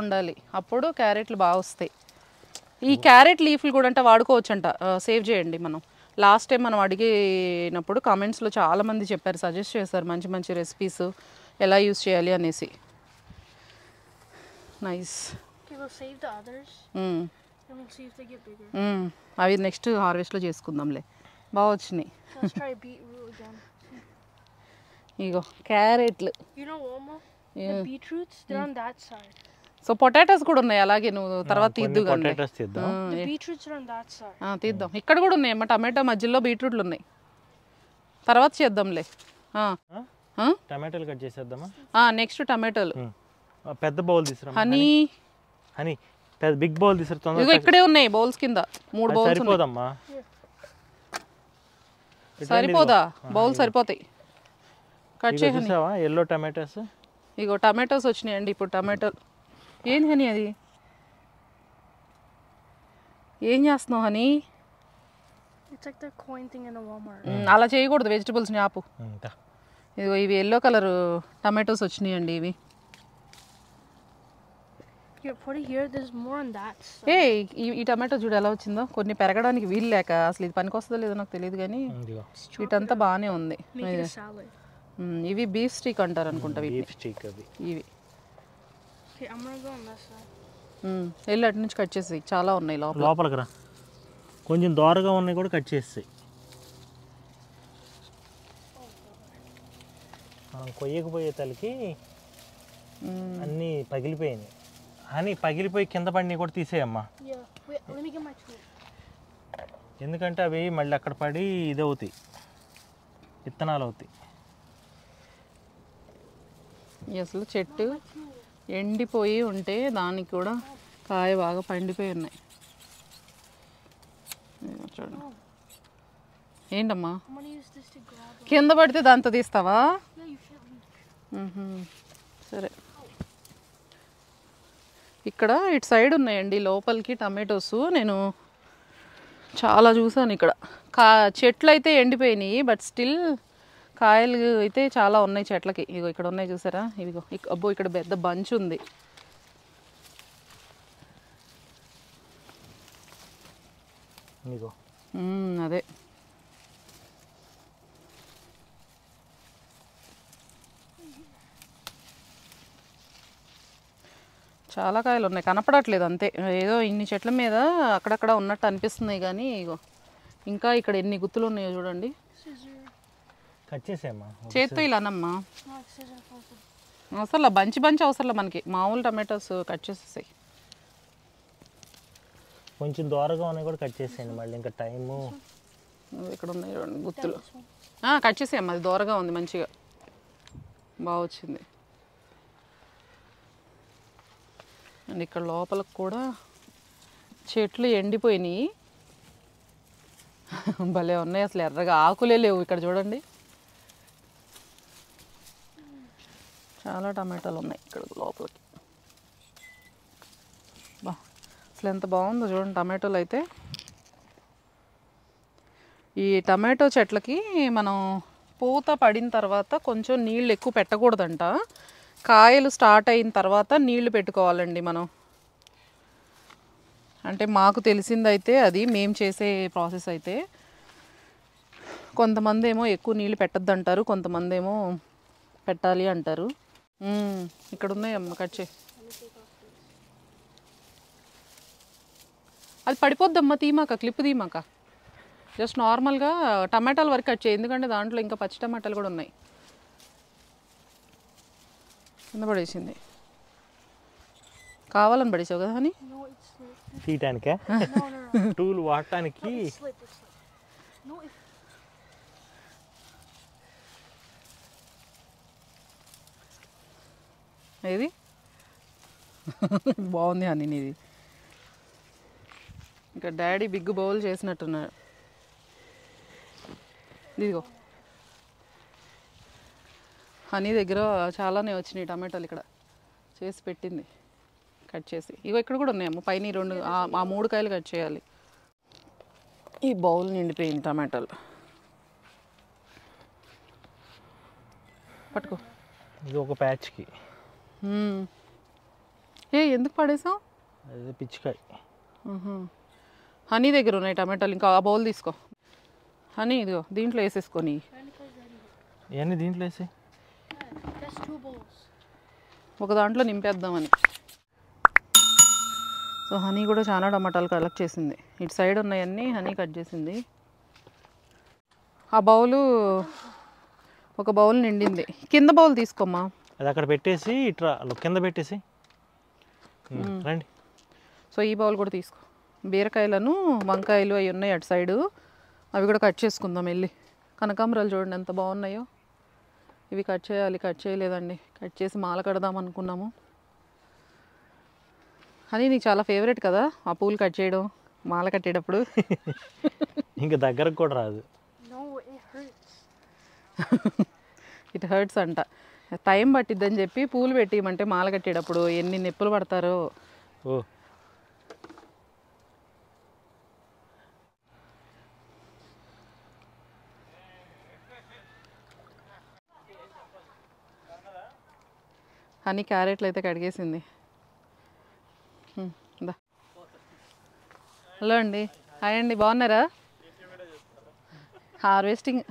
ఉండాలి, అప్పుడు క్యారెట్లు బాగా వస్తాయి. ఈ క్యారెట్ లీఫ్లు కూడా అంటే వాడుకోవచ్చంట. సేవ్ చేయండి. మనం లాస్ట్ టైం మనం అడిగినప్పుడు కామెంట్స్లో చాలామంది చెప్పారు, సజెస్ట్ చేశారు మంచి మంచి రెసిపీస్ ఎలా యూస్ చేయాలి అనేసి. నైస్. అవి నెక్స్ట్ హార్వెస్ట్లో చేసుకుందాంలే. బాగా వచ్చినాయి. ఇగో క్యారెట్లు. సో పొటాటోస్ కూడా ఉన్నాయి అలాగే. నువ్వు తర్వాత తీద్దు తీద్దాం. ఇక్కడ కూడా ఉన్నాయి అమ్మ, టమాటో మధ్యలో బీట్రూట్లు ఉన్నాయి. తర్వాత చేద్దాంలే. టమాటాలు కట్ చేసేద్దామా? నెక్స్ట్ టమాటోలు. పెద్ద బౌల్ తీసుకురా హనీ. పెద్ద బిగ్ బౌల్ తీసుకురా. ఇగో ఇక్కడే ఉన్నాయి బౌల్స్ కింద 3 బౌల్స్. సరిపోదమ్మా? సరిపోదా? బౌల్ సరిపోతాయి. కట్ చేయండి. Yellow tomatoes. ఇగో టమాటోస్ వచ్చినాయండి ఇప్పుడు. టమాటోలు ఏంది హనీ? అది ఏం చేస్తున్నావు హనీ? అలా చేయకూడదు, వెజిటబుల్స్ని ఆపు. ఇదిగో ఇవి ఎల్లో కలర్ టమాటోస్ వచ్చినాయండి. ఇవి ఈ టమాటో చూడు ఎలా వచ్చిందో. కొన్ని పెరగడానికి వీలు లేక, అసలు ఇది పనికి వస్తుందో లేదో నాకు తెలియదు కానీ వీటంతా బాగానే ఉంది. ఇవి బీఫ్ స్టిక్ అంటారు అనుకుంటా. బీఫ్ స్టిక్ అవి ఇవి వెళ్ళి అటు నుంచి కట్ చేసి చాలా ఉన్నాయి లోపలికి రా. కొంచెం దోరగా ఉన్నాయి కూడా కట్ చేస్తాయి. మనం కొయ్యకపోయే తలకి అన్నీ పగిలిపోయినాయి అని పగిలిపోయి కింద పడినవి కూడా తీసేయమ్మా. ఎందుకంటే అవి మళ్ళీ అక్కడ పడి ఇది అవుతాయి, విత్తనాలు అవుతాయి. అసలు చెట్టు ఎండిపోయి ఉంటే దానికి కూడా కాయ బాగా పండిపోయి ఉన్నాయి. చూడండి. ఏంటమ్మా కింద పడితే దాంతో తీస్తావా? సరే. ఇక్కడ ఇటు సైడ్ ఉన్నాయండి లోపలికి టమాటోస్. నేను చాలా చూసాను ఇక్కడ. చెట్లు అయితే ఎండిపోయినాయి, బట్ స్టిల్ కాయలు అయితే చాలా ఉన్నాయి చెట్లకి. ఇగో ఇక్కడ ఉన్నాయి చూసారా? ఇవిగో అబ్బో ఇక్కడ పెద్ద బంచ్ ఉంది. అదే చాలా కాయలు ఉన్నాయి, కనపడట్లేదు అంతే. ఏదో ఇన్ని చెట్ల మీద అక్కడక్కడ ఉన్నట్టు అనిపిస్తున్నాయి కానీ ఇగో ఇంకా ఇక్కడ ఎన్ని గుత్తులు ఉన్నాయో చూడండి. చేత్తో ఇలానమ్మా, అవసరంలా బంచి అవసరంలా మనకి. మామూలు టమాటోస్ కట్ చేసేసాయి. కొంచెం దూరంగా ఉన్నాయి కూడా కట్ చేసేయండి మళ్ళీ ఇంకా టైము. ఇక్కడ ఉన్నాయి చూడండి గుత్తులు. కట్ చేసేయమ్మా, అది దూరంగా ఉంది మంచిగా బాగా వచ్చింది. అండ్ ఇక్కడ లోపలకు కూడా చెట్లు ఎండిపోయినాయి, భలే ఉన్నాయి అసలు. ఎర్రగా ఆకులే లేవు ఇక్కడ చూడండి. చాలా టమాటాలు ఉన్నాయి ఇక్కడ లోపలికి. బా అసలు ఎంత బాగుందో చూడండి టమాటోలు అయితే. ఈ టమాటో చెట్లకి మనం పూత పడిన తర్వాత కొంచెం నీళ్ళు ఎక్కువ పెట్టకూడదంట. కాయలు స్టార్ట్ అయిన తర్వాత నీళ్లు పెట్టుకోవాలండి మనం. అంటే మాకు తెలిసిందైతే అది మేము చేసే ప్రాసెస్ అయితే. కొంతమంది ఏమో ఎక్కువ నీళ్ళు పెట్టద్దు అంటారు, కొంతమంది ఏమో పెట్టాలి అంటారు. ఇక్కడ ఉన్నాయమ్మ, కట్ చేయి. అది పడిపోద్దమ్మా, తీమాక, క్లిప్ తీమాక. జస్ట్ నార్మల్గా టమాటాల వరకు కట్ చేయి, ఎందుకంటే దాంట్లో ఇంకా పచ్చి టమాటాలు కూడా ఉన్నాయి. కింద పడేసింది. కావాలని పడేసావు కదా అని తీయటానికే టూల్ వాడటానికి. ఏది బాగుంది హనీ నీది. ఇంకా డాడీ బిగ్ బౌల్ చేసినట్టున్నాడు. ఇదిగో హనీ దగ్గర చాలానే వచ్చినాయి టమాటాలు, ఇక్కడ చేసి పెట్టింది కట్ చేసి. ఇగో ఇక్కడ కూడా ఉన్నాయమ్మ పైన 2 ఆ 3 కాయలు కట్ చేయాలి. ఈ బౌల్ నిండిపోయింది టమాటాలు. పట్టుకో. ఇది ఒక ప్యాచ్కి. ఎందుకు పడేసావు? అదే పిచ్చికాయ. హనీ దగ్గర ఉన్నాయి టమాటాలు, ఇంకా ఆ బౌల్ తీసుకో. హనీ ఇదిగో దీంట్లో వేసేసుకొని. ఇవన్నీ దీంట్లో వేసి ఒక దాంట్లో నింపేద్దామని. సో హనీ కూడా చాలా టమాటాలు కలెక్ట్ చేసింది. ఇటు సైడ్ ఉన్నాయన్నీ హనీ కట్ చేసింది. ఆ బౌలు ఒక బౌల్ నిండింది. కింద బౌల్ తీసుకోమ్మా. అది అక్కడ పెట్టేసి ఇట్లా కింద పెట్టేసి రండి. సో ఈ బౌల్ కూడా తీసుకో. బీరకాయలను వంకాయలు అవి ఉన్నాయి అటు సైడు, అవి కూడా కట్ చేసుకుందాం వెళ్ళి. కనకాంబరాలు చూడండి ఎంత బాగున్నాయో. ఇవి కట్ చేయాలి, కట్ చేయలేదండి. కట్ చేసి మాల కడదాం అనుకున్నాము. అని నీకు చాలా ఫేవరెట్ కదా ఆ పూలు కట్ చేయడం మాల కట్టేటప్పుడు. ఇంకా దగ్గరకు కూడా రాదు. ఇట్ హర్ట్స్ అంట. టైం పట్టిద్దని చెప్పి పూలు పెట్టిమంటే మాల కట్టేటప్పుడు ఎన్ని నొప్పులు పడతారో. ఓ హనీ క్యారెట్లు అయితే కడిగేసింది. హలో అండి, హాయ్ అండి, బాగున్నారా? హార్వెస్టింగ్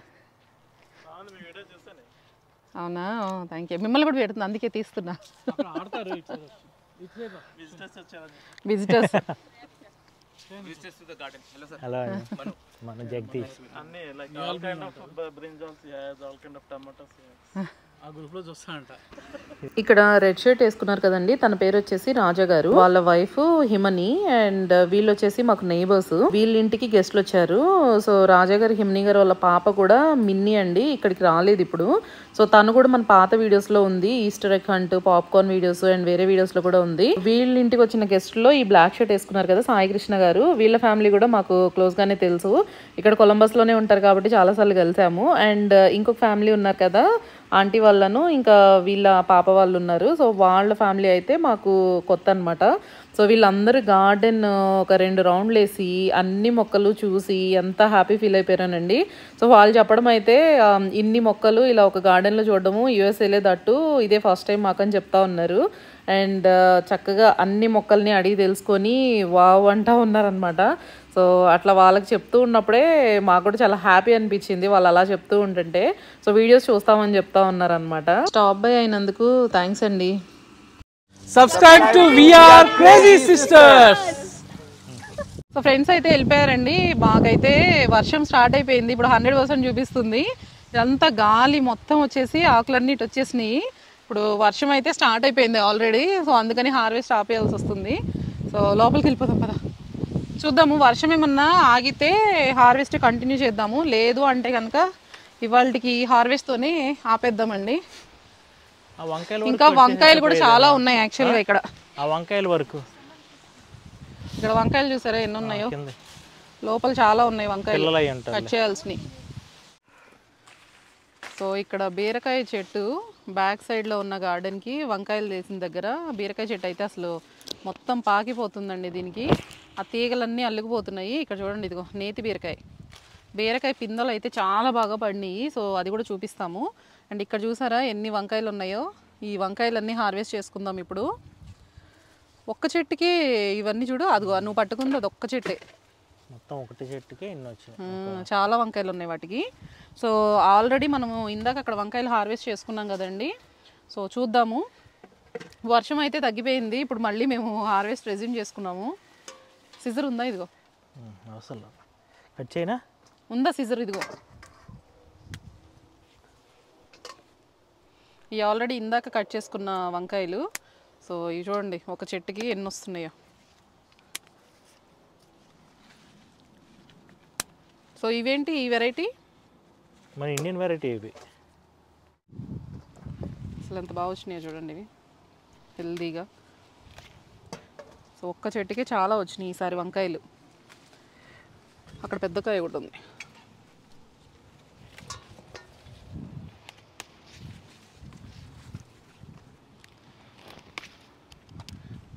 అవునా, థ్యాంక్ యూ. మిమ్మల్ని కూడా పెడుతుంది, అందుకే తీస్తున్నా. విజిటర్స్ హలో మన జగదీష్. ఇక్కడ రెడ్ షర్ట్ వేసుకున్నారు కదండి, తన పేరు వచ్చేసి రాజా గారు, వాళ్ళ వైఫ్ హిమని, అండ్ వీళ్ళు వచ్చేసి మాకు నైబర్స్. వీళ్ళ ఇంటికి గెస్ట్లు వచ్చారు. సో రాజా గారు, హిమని గారు వాళ్ళ పాప కూడా మిన్ని అండి, ఇక్కడికి రాలేదు ఇప్పుడు. సో తను కూడా మన పాత వీడియోస్ లో ఉంది, Easter egg hunt, popcorn videos and వేరే వీడియోస్ లో కూడా ఉంది. వీళ్ళ ఇంటికి వచ్చిన గెస్ట్ లో ఈ బ్లాక్ షర్ట్ వేసుకున్నారు కదా సాయి కృష్ణ గారు, వీళ్ళ ఫ్యామిలీ కూడా మాకు క్లోజ్ గానే తెలుసు. ఇక్కడ కొలంబస్ లోనే ఉంటారు కాబట్టి చాలా సార్లు కలిసాము. అండ్ ఇంకొక ఫ్యామిలీ ఉన్నారు కదా ఆంటీ వాళ్ళను, ఇంకా వీళ్ళ పాప వాళ్ళు ఉన్నారు. సో వాళ్ళ ఫ్యామిలీ అయితే మాకు కొత్త అనమాట. సో వీళ్ళందరూ గార్డెన్ ఒక 2 రౌండ్లు వేసి అన్ని మొక్కలు చూసి ఎంత హ్యాపీ ఫీల్ అయిపోయారనండి. సో వాళ్ళు చెప్పడం అయితే ఇన్ని మొక్కలు ఇలా ఒక గార్డెన్లో చూడడము యూఎస్ఏలే దట్టు ఇదే ఫస్ట్ టైం మాకని చెప్తా ఉన్నారు. అండ్ చక్కగా అన్ని మొక్కల్ని అడిగి తెలుసుకొని వావ్ అంటా ఉన్నారనమాట. సో అట్లా వాళ్ళకి చెప్తూ ఉన్నప్పుడే మాకు కూడా చాలా హ్యాపీ అనిపించింది వాళ్ళు అలా చెప్తూ ఉంటుంటే. సో వీడియోస్ చూస్తామని చెప్తా ఉన్నారనమాట. స్టాప్ బై అయినందుకు థ్యాంక్స్ అండి. Subscribe to we're crazy sisters. So friends అయితే వెళ్ళిపోయారండి. మాకైతే వర్షం స్టార్ట్ అయిపోయింది, ఇప్పుడు 100% చూపిస్తుంది. ఇదంతా గాలి మొత్తం వచ్చేసి ఆకులన్నీ ఇటు వచ్చేసినాయి. ఇప్పుడు వర్షం అయితే స్టార్ట్ అయిపోయింది ఆల్రెడీ. సో అందుకని హార్వెస్ట్ ఆపేయాల్సి వస్తుంది. సో లోపలికి వెళ్ళిపోదాం కదా, చూద్దాము. వర్షం ఏమన్నా ఆగితే హార్వెస్ట్ కంటిన్యూ చేద్దాము, లేదు అంటే కనుక ఇవాళకి హార్వెస్ట్తోనే ఆపేద్దామండి. ఇంకా వంకాయలు కూడా చాలా ఉన్నాయి యాక్చువల్గా ఇక్కడ. ఆ వంకాయల వరకు ఇక్కడ వంకాయలు చూసారా ఎన్ని ఉన్నాయో, లోపల చాలా ఉన్నాయి వంకాయలు కట్ చేయాల్సినవి. సో ఇక్కడ బీరకాయ చెట్టు బ్యాక్ సైడ్లో ఉన్న గార్డెన్కి వంకాయలు వేసిన దగ్గర బీరకాయ చెట్టు అయితే అసలు మొత్తం పాకిపోతుందండి. దీనికి ఆ తీగలన్నీ అల్లుకుపోతున్నాయి. ఇక్కడ చూడండి, ఇదిగో నేతి బీరకాయ, బీరకాయ పిందెలు అయితే చాలా బాగా పడినాయి. సో అది కూడా చూపిస్తాము. అండ్ ఇక్కడ చూసారా ఎన్ని వంకాయలు ఉన్నాయో, ఈ వంకాయలన్నీ హార్వెస్ట్ చేసుకుందాం ఇప్పుడు. ఒక్క చెట్టుకి ఇవన్నీ చూడు, అదిగో నువ్వు పట్టుకుంది అది ఒక్క చెట్టే, మొత్తం ఒకటి చెట్టుకే ఇన్ని వచ్చినాయి. చాలా వంకాయలు ఉన్నాయి వాటికి. సో ఆల్రెడీ మనము ఇందాక అక్కడ వంకాయలు హార్వెస్ట్ చేసుకున్నాం కదండి. సో చూద్దాము. వర్షం అయితే తగ్గిపోయింది, ఇప్పుడు మళ్ళీ మేము హార్వెస్ట్ రెజ్యూమ్ చేసుకున్నాము. సిజర్ ఉందా? ఇదిగో అసలు కట్ చేయనా, ఉందా సిజర్? ఇదిగో ఇవి ఆల్రెడీ ఇందాక కట్ చేసుకున్న వంకాయలు. సో ఇవి చూడండి ఒక చెట్టుకి ఎన్ని వస్తున్నాయో. సో ఇవేంటి ఈ వెరైటీ? మన ఇండియన్ వెరైటీ ఇవి. అసలు ఎంత బాగా వచ్చినాయో చూడండి, ఇవి హెల్దీగా. సో ఒక్క చెట్టుకి చాలా వచ్చినాయి ఈసారి వంకాయలు. అక్కడ పెద్ద కాయ కూడా ఉంది.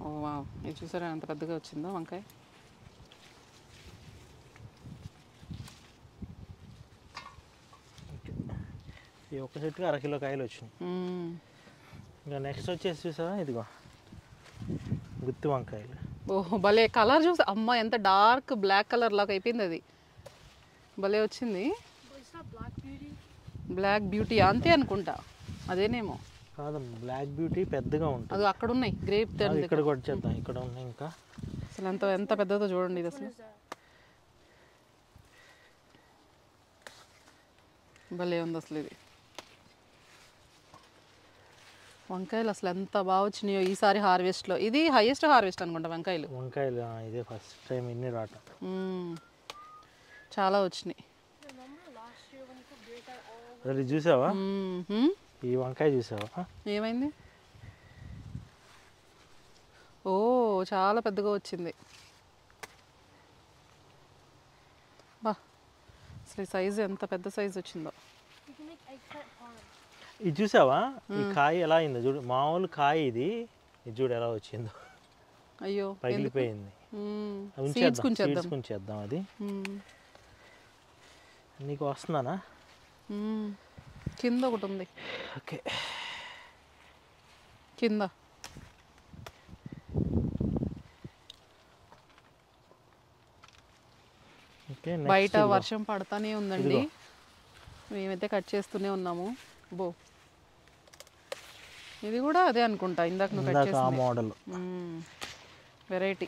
ఓ వావ్, ఇది చూసారా ఎంత పెద్దగా వచ్చిందో వంకాయ. ఈ ఒక్క చెట్టుకి 1/2 కిలో కాయలు వచ్చినాయి. ఇంకా నెక్స్ట్ వచ్చేసి చూసావా, ఇదిగో గుత్తి వంకాయలు. ఓహో భలే కలర్ చూసా, అమ్మ ఎంత డార్క్ బ్లాక్ కలర్ లాగా అయిపోయింది, అది భలే వచ్చింది. బ్లాక్ బ్యూటీ అంతే అనుకుంటా, అదేనేమో. కాదు, బ్లాక్ బ్యూటీ పెద్దగా ఉంటుంది. అది అక్కడ ఉన్నాయి గ్రేప్. ఇక్కడ కూడా చేద్దాం, ఇక్కడ ఉన్నాయి ఇంకా. అసలు ఎంత పెద్దదో చూడండి ఇది, అసలు భలే ఉంది అసలు ఇది. వంకాయలు అసలు ఎంత బాగా వచ్చినాయో ఈసారి హార్వెస్ట్లో. ఇది హైయెస్ట్ హార్వెస్ట్ అనుకుంటా వంకాయలు. ఇదే ఫస్ట్ టైం ఇన్ని రావటం. చాలా వచ్చినాయి. అది చూసావా, ఈ వంకాయ చూసావా ఏమైంది? ఓ చాలా పెద్దగా వచ్చింది బా. అసలు సైజు ఎంత పెద్ద సైజు వచ్చిందో. ఇది చూసావా, ఈ కాయ ఎలా అయిందో చూడు. మామూలు కాయ ఇది చూడు ఎలా వచ్చిందో. అయ్యో పగిలిపోయింది. ఉంచేద్దాం అది. నీకు వస్తున్నానా? కింద ఒకటి ఉంది. ఓకే, కింద బయట వర్షం పడతానే ఉందండి, మేమైతే కట్ చేస్తూనే ఉన్నాము. బో ఇది కూడా అదే అనుకుంటా, ఇందాక నువ్వు కట్ ఇందాక ఆ చేసింది. మోడల్. Variety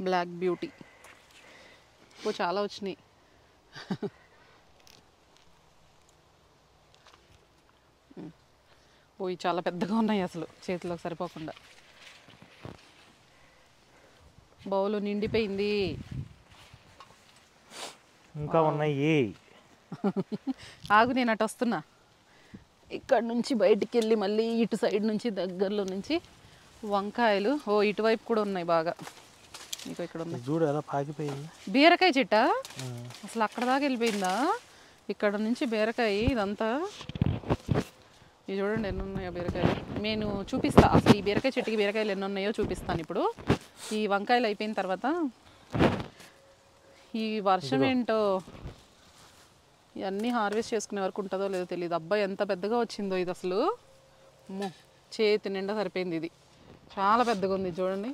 black beauty. ఓ చాలా వచ్చినాయి. ఓ ఇవి చాలా పెద్దగా ఉన్నాయి అసలు, చేతిలోకి సరిపోకుండా. బౌలు నిండిపోయింది. ఇంకా ఉన్నాయి. ఆగు, నేను అటు వస్తున్నా. ఇక్కడ నుంచి బయటికి వెళ్ళి మళ్ళీ ఇటు సైడ్ నుంచి దగ్గరలో నుంచి వంకాయలు. ఓ ఇటువైపు కూడా ఉన్నాయి బాగా. ఇంకా ఇక్కడ ఉన్నాయి. చూడు ఎలా పాకిపోయింది. బీరకాయ చెట్టా అసలు అక్కడ దాకా వెళ్ళిపోయిందా? ఇక్కడ నుంచి బీరకాయ ఇదంతా. ఇది చూడండి ఎన్ని ఉన్నాయో బీరకాయలు. నేను చూపిస్తా అసలు ఈ బీరకాయ చెట్టుకి బీరకాయలు ఎన్ని ఉన్నాయో చూపిస్తాను ఇప్పుడు. ఈ వంకాయలు అయిపోయిన తర్వాత. ఈ వర్షం ఏంటో ఇవన్నీ హార్వెస్ట్ చేసుకునే వరకు ఉంటుందో లేదో తెలియదు. అబ్బాయి ఎంత పెద్దగా వచ్చిందో ఇది అసలు. అమ్మో, చేతి నిండా సరిపోయింది. ఇది చాలా పెద్దగా ఉంది చూడండి.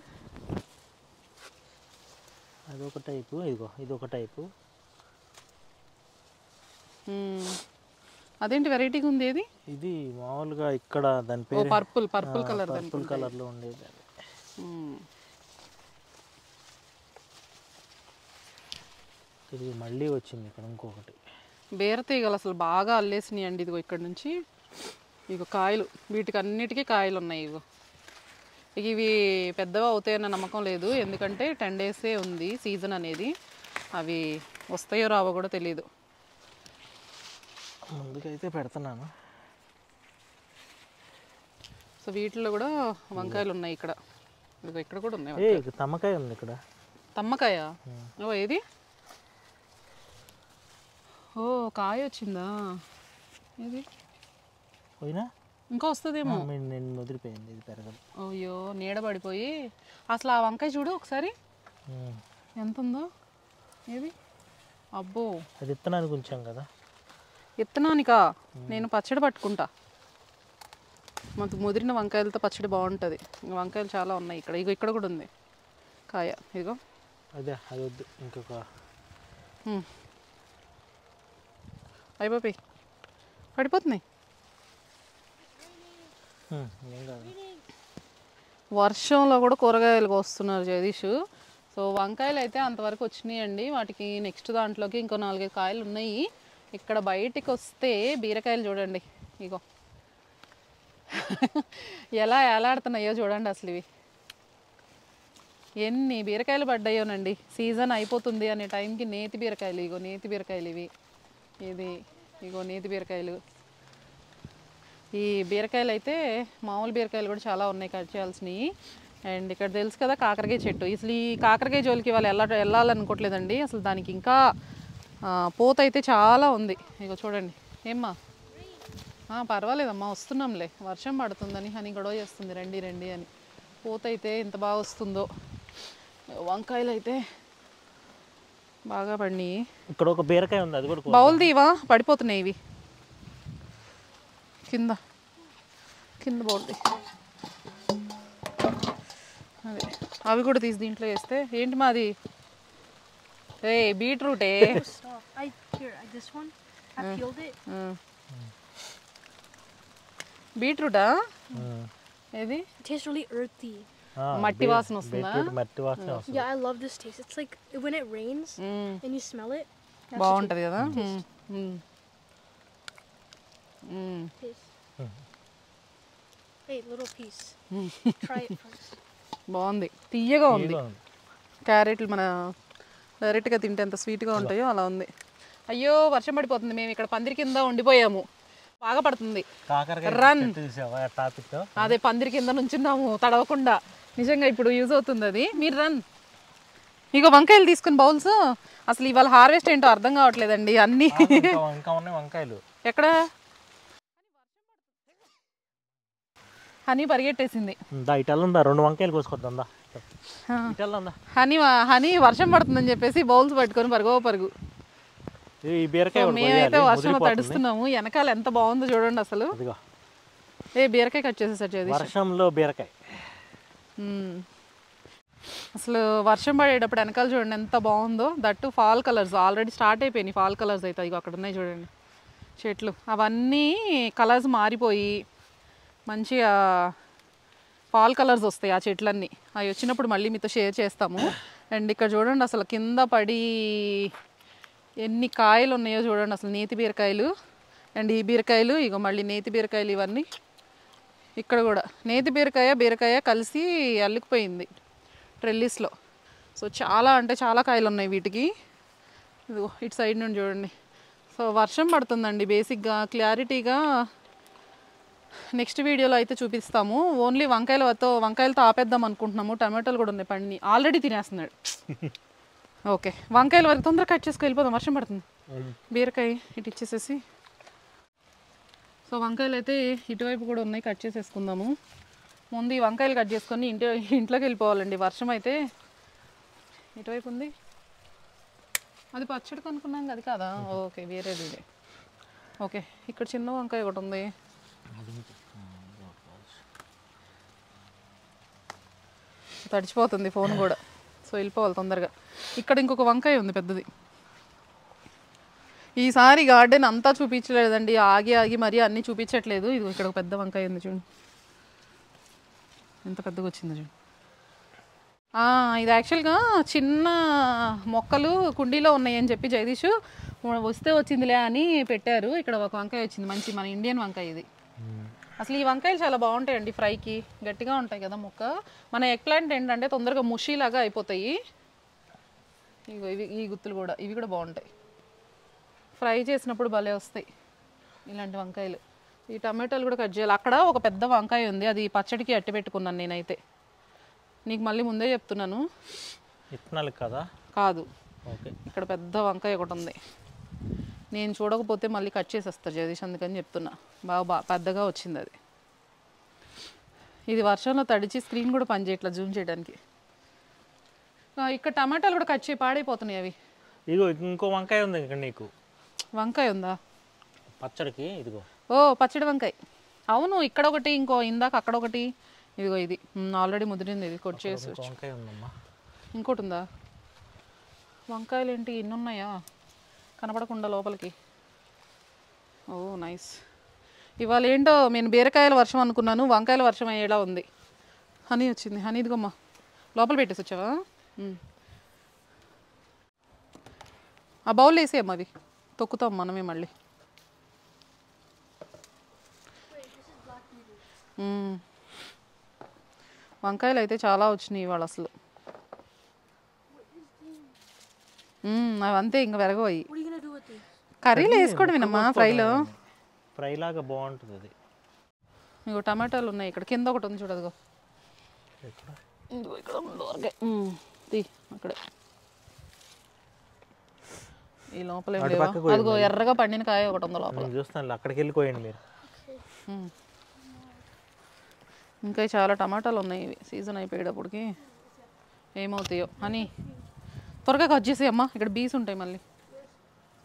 అదొక టైపు, ఇదిగో ఇదొక టైపు. అదేంటి వెరైటీగా ఉంది ఏది? ఇది మామూలుగా ఇక్కడ దాని పేరు పర్పుల్ కలర్. పర్పుల్ కలర్లో ఉండేది. ఇది మళ్ళీ వచ్చింది ఇక్కడ ఇంకొకటి. బీరతీగలు అసలు బాగా అల్లేసినాయి అండి. ఇదిగో ఇక్కడ నుంచి ఇగో కాయలు, వీటికి అన్నిటికీ కాయలు ఉన్నాయి. ఇగో ఇవి పెద్దగా అవుతాయన్న నమ్మకం లేదు, ఎందుకంటే 10 డేసే ఉంది సీజన్ అనేది. అవి వస్తాయో రావో కూడా తెలియదు. ముందుకైతే పెడుతున్నాను. సో వీటిలో కూడా వంకాయలు ఉన్నాయి. ఇక్కడ ఇదిగో ఇక్కడ కూడా ఉన్నాయి. తమ్మకాయ ఉంది ఇక్కడ. తమ్మకాయ? ఓ ఏది? ఓ కాయ వచ్చిందా? ఏది పోయినా ఇంకా వస్తుందేమో. నేను వదిలిపోయింది, ఇది పెరగదు. అయ్యో నీడ పడిపోయి. అసలు ఆ వంకాయ చూడు ఒకసారి ఎంత ఉందో. ఏది? అబ్బో, అది విత్తనానికి ఉంచాం కదా. విత్తనానికా? నేను పచ్చడి పట్టుకుంటా. మనకు ముదిరిన వంకాయలతో పచ్చడి బాగుంటుంది. వంకాయలు చాలా ఉన్నాయి ఇక్కడ. ఇగో ఇక్కడ కూడా ఉంది కాయ. ఇదిగో అదే, అది వద్దు, ఇంకొక అయిపోయి పడిపోతున్నాయి. వర్షంలో కూడా కూరగాయలు కోస్తున్నారు జగదీష్. సో వంకాయలు అయితే అంతవరకు వచ్చినాయండి. వాటికి నెక్స్ట్ దాంట్లోకి ఇంకో 4-5 కాయలు ఉన్నాయి. ఇక్కడ బయటికి వస్తే బీరకాయలు చూడండి, ఇగో ఎలా ఏలాడుతున్నాయో చూడండి అసలు. ఇవి ఎన్ని బీరకాయలు పడ్డాయోనండి. సీజన్ అయిపోతుంది అనే టైంకి నేతి బీరకాయలు. ఇగో నేతి బీరకాయలు ఇవి. ఇది ఇగో నేతి బీరకాయలు. ఈ బీరకాయలు అయితే మామూలు బీరకాయలు కూడా చాలా ఉన్నాయి కట్ చేయాల్సినవి. అండ్ ఇక్కడ తెలుసు కదా కాకరకాయ చెట్టు. అసలు ఈ కాకరకాయ జోలికి వాళ్ళు వెళ్ళాలనుకోవట్లేదండి. అసలు దానికి ఇంకా పూత అయితే చాలా ఉంది. ఇగో చూడండి. ఏమ్మా? పర్వాలేదమ్మా, వస్తున్నాంలే. వర్షం పడుతుందని హనీ గొడవ చేస్తుంది, రండి రండి అని. పూత అయితే ఎంత బాగా వస్తుందో. వంకాయలు అయితే బాగా పడినాయి. ఇక్కడ ఒక బీరకాయ ఉంది, అది కూడా బౌల్ దీవా పడిపోతున్నాయి ఇవి. కింద బౌల్ది అదే. అవి కూడా తీసి దీంట్లో వేస్తే ఏంటి మాది? బీట్రూటే. బీట్రూటా? ఏది? మట్టి వాసన వస్తుందా? మట్టి వాసన వస్తుంది. Yeah, I love this taste. It's like when it rains and you smell it. బాగుంటది కదా. Taste. Hey, little piece. Try it first. బాగుంది, తీయగా ఉంది. క్యారెట్లు మన డైరెక్ట్గా తింటే ఎంత స్వీట్గా ఉంటాయో అలా ఉంది. అయ్యో వర్షం పడిపోతుంది. మేము ఇక్కడ పందిరి కింద ఉండిపోయాము. బాగా పడుతుంది. రన్. అదే పందిరి కింద నుంచున్నాము తడవకుండా. నిజంగా ఇప్పుడు యూజ్ అవుతుంది అది. మీరు రన్. ఇగో వంకాయలు తీసుకుని బౌల్స్. అసలు ఇవాళ హార్వెస్ట్ ఏంటో అర్థం కావట్లేదండి. అన్ని వంకాయలు ఎక్కడ? హనీ పరిగెట్టేసింది. ఇటల్లా 2 వంకాయలు కోసుకొద్దా. హనీ వర్షం పడుతుందని చెప్పేసి బౌల్స్ పట్టుకొని పరుగు. మేమైతే వర్షంలో తడుస్తున్నాము. వెనకాల ఎంత బాగుందో చూడండి అసలు. బీరకాయ కట్ చేసేసాడు వర్షంలో బీరకాయ. అసలు వర్షం పడేటప్పుడు వెనకాల చూడండి ఎంత బాగుందో. That fall colours already start అయిపోయినాయి. ఫాల్ కలర్స్ అయితే ఇక అక్కడ ఉన్నాయి చూడండి. చెట్లు అవన్నీ కలర్స్ మారిపోయి మంచిగా ఫాల్ కలర్స్ వస్తాయి ఆ చెట్లన్నీ. అవి వచ్చినప్పుడు మళ్ళీ మీతో షేర్ చేస్తాము. అండ్ ఇక్కడ చూడండి అసలు కింద పడి ఎన్ని కాయలు ఉన్నాయో చూడండి, అసలు నేతి బీరకాయలు. అండ్ ఈ బీరకాయలు ఇగో మళ్ళీ నేతి బీరకాయలు ఇవన్నీ. ఇక్కడ కూడా నేతి బీరకాయ కలిసి అల్లుకుపోయింది ట్రెల్లిస్లో. సో చాలా అంటే చాలా కాయలు ఉన్నాయి వీటికి. ఇదిగో ఇటు సైడ్ నుండి చూడండి. సో వర్షం పడుతుందండి బేసిక్గా, క్లారిటీగా నెక్స్ట్ వీడియోలో అయితే చూపిస్తాము. ఓన్లీ వంకాయలతో ఆపేద్దాం అనుకుంటున్నాము. టమాటోలు కూడా ఉన్నాయి పండి, ఆల్రెడీ తినేస్తున్నాడు. ఓకే వంకాయల వరకు తొందరగా కట్ చేసుకు వెళ్ళిపోదాం, వర్షం పడుతుంది. బీరకాయ ఇటు ఇచ్చేసేసి, సో వంకాయలు అయితే ఇటువైపు కూడా ఉన్నాయి, కట్ చేసేసుకుందాము. ముందు ఈ వంకాయలు కట్ చేసుకొని ఇంట్లోకి వెళ్ళిపోవాలండి. వర్షం అయితే ఇటువైపు ఉంది, అది పచ్చడి కొనుక్కున్నాం అది కాదా? ఓకే వేరేది ఇదే. ఓకే ఇక్కడ చిన్న వంకాయ ఒకటి ఉంది. తడిచిపోతుంది ఫోన్ కూడా, సో వెళ్ళిపోవాలి తొందరగా. ఇక్కడ ఇంకొక వంకాయ ఉంది పెద్దది. ఈసారి గార్డెన్ అంతా చూపించలేదండి, ఆగి మరీ అన్నీ చూపించట్లేదు. ఇది ఇక్కడ ఒక పెద్ద వంకాయ ఉంది చూడండి, ఎంత పెద్దగా వచ్చిందో చూడండి. ఇది యాక్చువల్గా చిన్న మొక్కలు కుండీలో ఉన్నాయని చెప్పి జగదీష్ వస్తే వచ్చిందిలే అని పెట్టారు. ఇక్కడ ఒక వంకాయ వచ్చింది, మంచి మన ఇండియన్ వంకాయ ఇది. అసలు ఈ వంకాయలు చాలా బాగుంటాయండి ఫ్రైకి, గట్టిగా ఉంటాయి కదా మొక్క. మన ఎగ్ ప్లాంట్ ఏంటంటే తొందరగా ముషీలాగా అయిపోతాయి. ఇగో ఈ గుత్తులు కూడా, ఇవి కూడా బాగుంటాయి, ఫ్రై చేసినప్పుడు భలే వస్తాయి ఇలాంటి వంకాయలు. ఈ టమాటాలు కూడా కట్ చేయాలి. అక్కడ ఒక పెద్ద వంకాయ ఉంది, అది పచ్చడికి అట్టి పెట్టుకున్నాను నేనైతే. నీకు మళ్ళీ ముందే చెప్తున్నాను, ఇత్తనాలు కదా కాదు. ఓకే ఇక్కడ పెద్ద వంకాయ ఒకటి ఉంది, నేను చూడకపోతే మళ్ళీ కట్ చేసేస్తారు జగదీష్, అందుకని చెప్తున్నా. బాగా పెద్దగా వచ్చింది అది. ఇది వర్షంలో తడిచి స్క్రీన్ కూడా పనిచేయట్లా జూమ్ చేయడానికి. ఇక్కడ టమాటాలు కూడా కట్ చేయి, పాడైపోతున్నాయి అవి. ఇదిగో ఇంకో వంకాయ ఉంది ఇక్కడ నీకు. వంకాయ ఉందా పచ్చడికి? ఇదిగో. ఓ పచ్చడి వంకాయ, అవును. ఇక్కడ ఒకటి, ఇంకో ఇందాక అక్కడ ఒకటి, ఇదిగో ఇది ఆల్రెడీ ముదిరింది, ఇది కొట్ చేసి. వంకాయ ఉందమ్మా, ఇంకోటి ఉందా? వంకాయలు ఏంటి ఇన్ని ఉన్నాయా కనపడకుండా లోపలికి? ఓ నైస్. ఇవాళ ఏంటో నేను బీరకాయల వర్షం అనుకున్నాను, వంకాయల వర్షం అయ్యేలా ఉంది. హనీ వచ్చింది, హనీ ఇదిగోమ్మా లోపల పెట్టేసి వచ్చావా? ఆ బౌల్ వేసేయమ్మా, అవి తొక్కుతాం మనమే మళ్ళీ. వంకాయలు అయితే చాలా వచ్చినాయి ఇవాళ అసలు. అవి అంతే ఇంకా వెరగపోయి. కర్రీలో వేసుకోవడం వినమ్మా, ఫ్రైలో ఫ్రై లాగా బాగుంటుంది అది. ఇగో టమాటాలు ఉన్నాయి, ఇక్కడ కింద ఒకటి ఉంది చూడదుగో, ఇక్కడ తీ అక్కడే. ఈ లోపల అదిగో ఎర్రగా పండిన కాయ ఒకటి ఉంది లోపల, చూస్తాను. అక్కడికి వెళ్ళిపోయండి మీరు. ఇంకా చాలా టమాటాలు ఉన్నాయి, ఇవి సీజన్ అయిపోయేటప్పటికి ఏమవుతాయో అని. త్వరగా కట్ చేసేయమ్మా, ఇక్కడ బీస్ ఉంటాయి మళ్ళీ.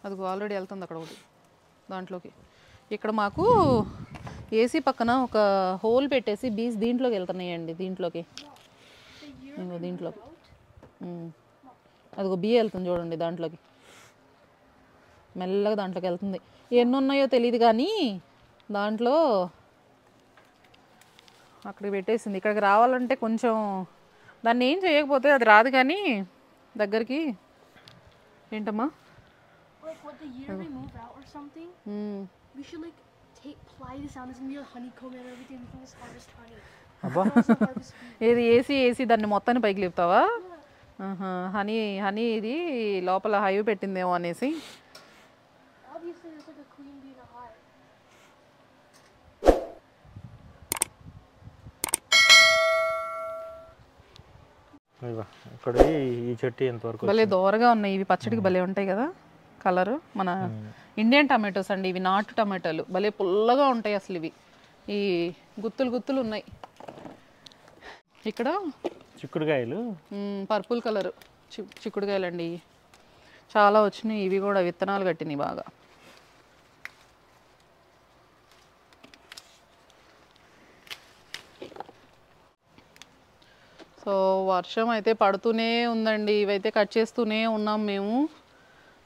అదిగో ఆల్రెడీ వెళ్తుంది అక్కడ ఒకటి దాంట్లోకి. ఇక్కడ మాకు ఏసీ పక్కన ఒక హోల్ పెట్టేసి బీస్ దీంట్లోకి వెళ్తున్నాయండి, దీంట్లోకి. ఇంకో దీంట్లోకి అదిగో బీ వెళ్తుంది చూడండి దాంట్లోకి, మెల్లగా దాంట్లోకి వెళ్తుంది. ఎన్ని ఉన్నాయో తెలియదు కానీ దాంట్లో అక్కడికి పెట్టేసింది. ఇక్కడికి రావాలంటే కొంచెం దాన్ని ఏం చేయకపోతే అది రాదు కానీ దగ్గరికి. ఏంటమ్మా? Like what the year we move out or something, we should like ply this out. It's gonna be a honeycomb and everything. We can just harvest honey. అబ్బా, ఏది ఏసీ దాన్ని మొత్తాన్ని పైకి లేపుతావా? హనీ ఇది లోపల హైవ్ పెట్టిందేమో అనేసి. Obviously, there's like a queen bee in a hive. ఇక్కడ ఈ చెట్టు ఎంతవరకు భలే దోరగా ఉన్నాయి ఇవి, పచ్చడికి భలే ఉంటాయి కదా కలరు. మన ఇండియన్ టమాటోస్ అండి ఇవి, నాటు టమాటాలు. భలే పుల్లగా ఉంటాయి అసలు ఇవి. ఈ గుత్తులు ఉన్నాయి. ఇక్కడ చిక్కుడుకాయలు పర్పుల్ కలరు చిక్కుడుకాయలు అండి, చాలా వచ్చినాయి. ఇవి కూడా విత్తనాలు కట్టినాయి బాగా. సో వర్షం అయితే పడుతూనే ఉందండి, ఇవైతే కట్ చేస్తూనే ఉన్నాం మేము.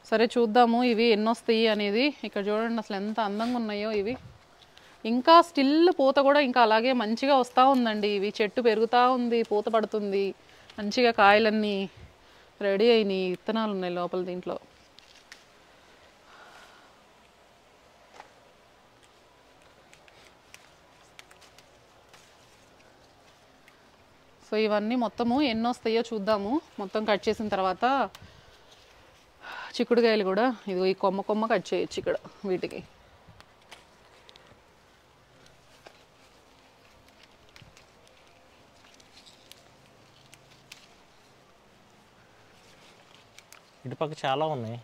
సరే చూద్దాము ఇవి ఎన్ని వస్తాయి అనేది. ఇక్కడ చూడండి అసలు ఎంత అందంగా ఉన్నాయో ఇవి. ఇంకా స్టిల్ పూత కూడా ఇంకా అలాగే మంచిగా వస్తూ ఉందండి. ఇవి చెట్టు పెరుగుతూ ఉంది, పూత పడుతుంది, మంచిగా కాయలన్నీ రెడీ అయినాయి. విత్తనాలు ఉన్నాయి లోపల దీంట్లో. సో ఇవన్నీ మొత్తము ఎన్ని వస్తాయో చూద్దాము. మొత్తం కట్ చేసిన తర్వాత చిక్కుడుకాయలు కూడా ఇదిగో ఈ కొమ్మ కొమ్మ కట్ చేయొచ్చు ఇక్కడ వీటికి. ఇటుపక్క చాలా ఉన్నాయి.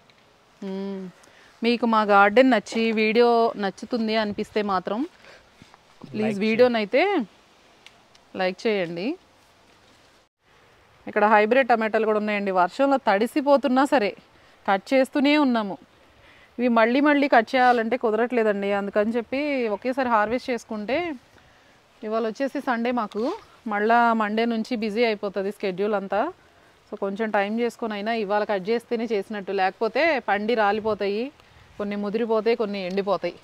మీకు మా గార్డెన్ నచ్చి వీడియో నచ్చుతుంది అనిపిస్తే మాత్రం ప్లీజ్ వీడియోనైతే లైక్ చేయండి. ఇక్కడ హైబ్రిడ్ టమాటాలు కూడా ఉన్నాయండి. వర్షంలో తడిసిపోతున్నా సరే కట్ చేస్తూనే ఉన్నాము. ఇవి మళ్ళీ మళ్ళీ కట్ చేయాలంటే కుదరట్లేదండి. అందుకని చెప్పి ఒకేసారి హార్వెస్ట్ చేసుకుంటే ఇవాళ వచ్చేసి సండే మాకు, మళ్ళీ మండే నుంచి బిజీ అయిపోతుంది స్కెడ్యూల్ అంతా. సో కొంచెం టైం చేసుకొని అయినా ఇవాళ కట్ చేస్తేనే చేసినట్టు, లేకపోతే పండి రాలిపోతాయి, కొన్ని ముదిరిపోతాయి, కొన్ని ఎండిపోతాయి.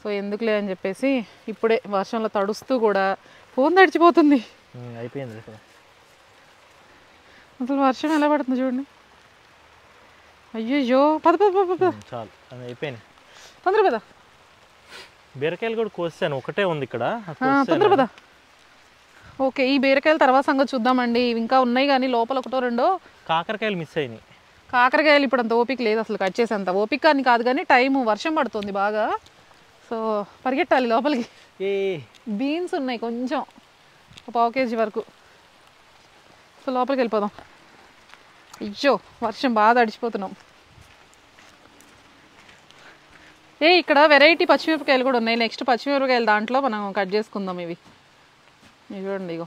సో ఎందుకులే అని చెప్పేసి ఇప్పుడే వర్షంలో తడుస్తూ కూడా ఫోన్ తడిచిపోతుంది. అయిపోయింది అసలు వర్షం ఎలా పడుతుంది చూడండి. అయ్యో పద పద పద పద చాలు అయిపోయింది. తొందర పద. బీరకాయలు కూడా కోసాను, ఒకటే ఉంది ఇక్కడ. తొందర పద. ఓకే ఈ బీరకాయలు తర్వాత సంగతి చూద్దామండి. ఇవి ఇంకా ఉన్నాయి కానీ లోపల ఒకటో రెండో. కాకరకాయలు మిస్ అయినాయి. కాకరకాయలు ఇప్పుడు అంత ఓపిక లేదు అసలు కట్ చేసేంత. ఓపిక అని కాదు కానీ టైము వర్షం పడుతుంది బాగా. సో పరిగెట్టాలి లోపలికి. బీన్స్ ఉన్నాయి కొంచెం, ఒక 1/2 kg వరకు. సో లోపలికి వెళ్ళిపోదాం. అయ్యో వర్షం బాగా తడిచిపోతున్నాం. ఇక్కడ వెరైటీ పచ్చిమిరపకాయలు కూడా ఉన్నాయి. నెక్స్ట్ పచ్చిమిరపకాయలు దాంట్లో మనం కట్ చేసుకుందాం. ఇవి చూడండి, ఇగో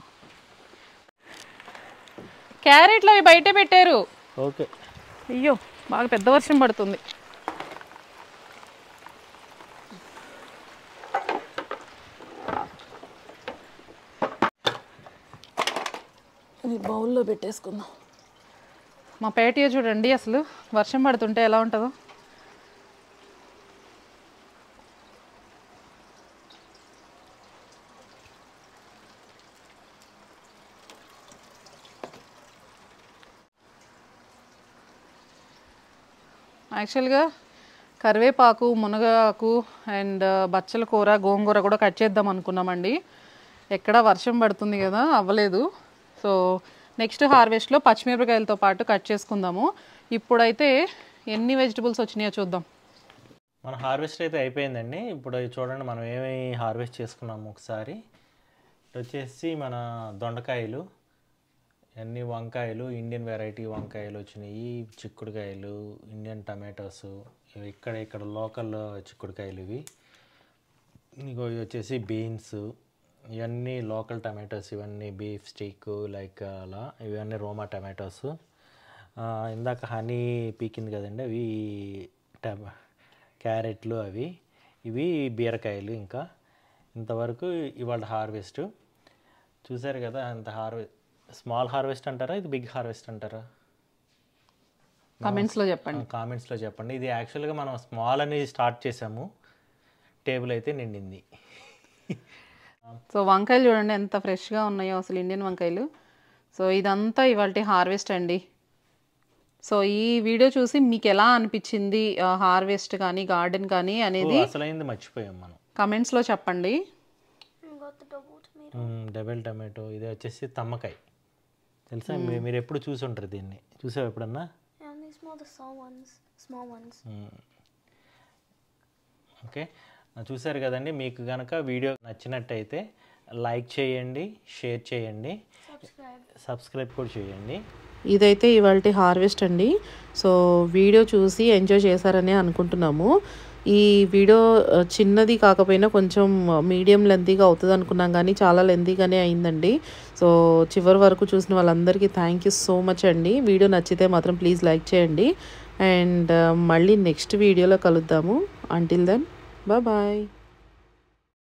క్యారెట్లు అవి బయట పెట్టారు. ఓకే. అయ్యో బాగా పెద్ద వర్షం పడుతుంది. బౌల్లో పెట్టేసుకుందాం. మా పేటియో చూడండి అసలు వర్షం పడుతుంటే ఎలా ఉంటుందో. యాక్చువల్గా కరివేపాకు, మునగాకు అండ్ బచ్చల కూర, గోంగూర కూడా కట్ చేద్దాం అనుకున్నామండి. ఎక్కడ వర్షం పడుతుంది కదా అవ్వలేదు. సో నెక్స్ట్ హార్వెస్ట్లో పచ్చిమిరపకాయలతో పాటు కట్ చేసుకుందాము. ఇప్పుడైతే ఎన్ని వెజిటబుల్స్ వచ్చినాయో చూద్దాం. మన హార్వెస్ట్ అయితే అయిపోయిందండి. ఇప్పుడు చూడండి మనం ఏమేమి హార్వెస్ట్ చేసుకున్నాము ఒకసారి. వచ్చేసి మన దొండకాయలు, అన్ని వంకాయలు, ఇండియన్ వెరైటీ వంకాయలు వచ్చినాయి, చిక్కుడుకాయలు, ఇండియన్ టమాటోస్, ఇక్కడ లోకల్ చిక్కుడుకాయలు ఇవి. ఇవి వచ్చేసి బీన్స్, ఇవన్నీ లోకల్ టమాటోస్, ఇవన్నీ బీఫ్ స్టిక్ లైక్ అలా, ఇవన్నీ రోమా టమాటోస్. ఇందాక హనీ పీకింది కదండి, అవి క్యారెట్లు అవి, ఇవి బీరకాయలు. ఇంకా ఇంతవరకు ఇవాళ హార్వెస్ట్ చూసారు కదా. అంత స్మాల్ హార్వెస్ట్ అంటారా, ఇది బిగ్ హార్వెస్ట్ అంటారా? కామెంట్స్లో చెప్పండి. ఇది యాక్చువల్గా మనం స్మాల్ అనేది స్టార్ట్ చేసాము, టేబుల్ అయితే నిండింది. సో వంకాయలు చూడండి ఎంత ఫ్రెష్గా ఉన్నాయో అసలు, ఇండియన్ వంకాయలు. సో ఇదంతా ఇవాళ హార్వెస్ట్ అండి. సో ఈ వీడియో చూసి మీకు ఎలా అనిపించింది హార్వెస్ట్ కానీ గార్డెన్ కానీ అనేది అసలైంది మర్చిపోయాం మనం, కమెంట్స్లో చెప్పండి. డబుల్ టమాటో, ఇది వచ్చేసి తమ్మకాయ తెలుసా? మీరు ఎప్పుడు చూసి ఉంటారు దీన్ని, చూసావు ఎప్పుడన్నా? ఓకే చూసారు కదండి. మీకు కనుక వీడియో నచ్చినట్టయితే లైక్ చేయండి, షేర్ చేయండి, సబ్స్క్రైబ్ కూడా చేయండి. ఇదైతే ఇవాళ హార్వెస్ట్ అండి. సో వీడియో చూసి ఎంజాయ్ చేశారని అనుకుంటున్నాము. ఈ వీడియో చిన్నది కాకపోయినా కొంచెం మీడియం లెంతీగా అవుతుంది అనుకున్నాం, కానీ చాలా లెంతీగానే అయిందండి. సో చివరి వరకు చూసిన వాళ్ళందరికీ థ్యాంక్ యూ సో మచ్ అండి. వీడియో నచ్చితే మాత్రం ప్లీజ్ లైక్ చేయండి. అండ్ మళ్ళీ నెక్స్ట్ వీడియోలో కలుద్దాము. Until then bye.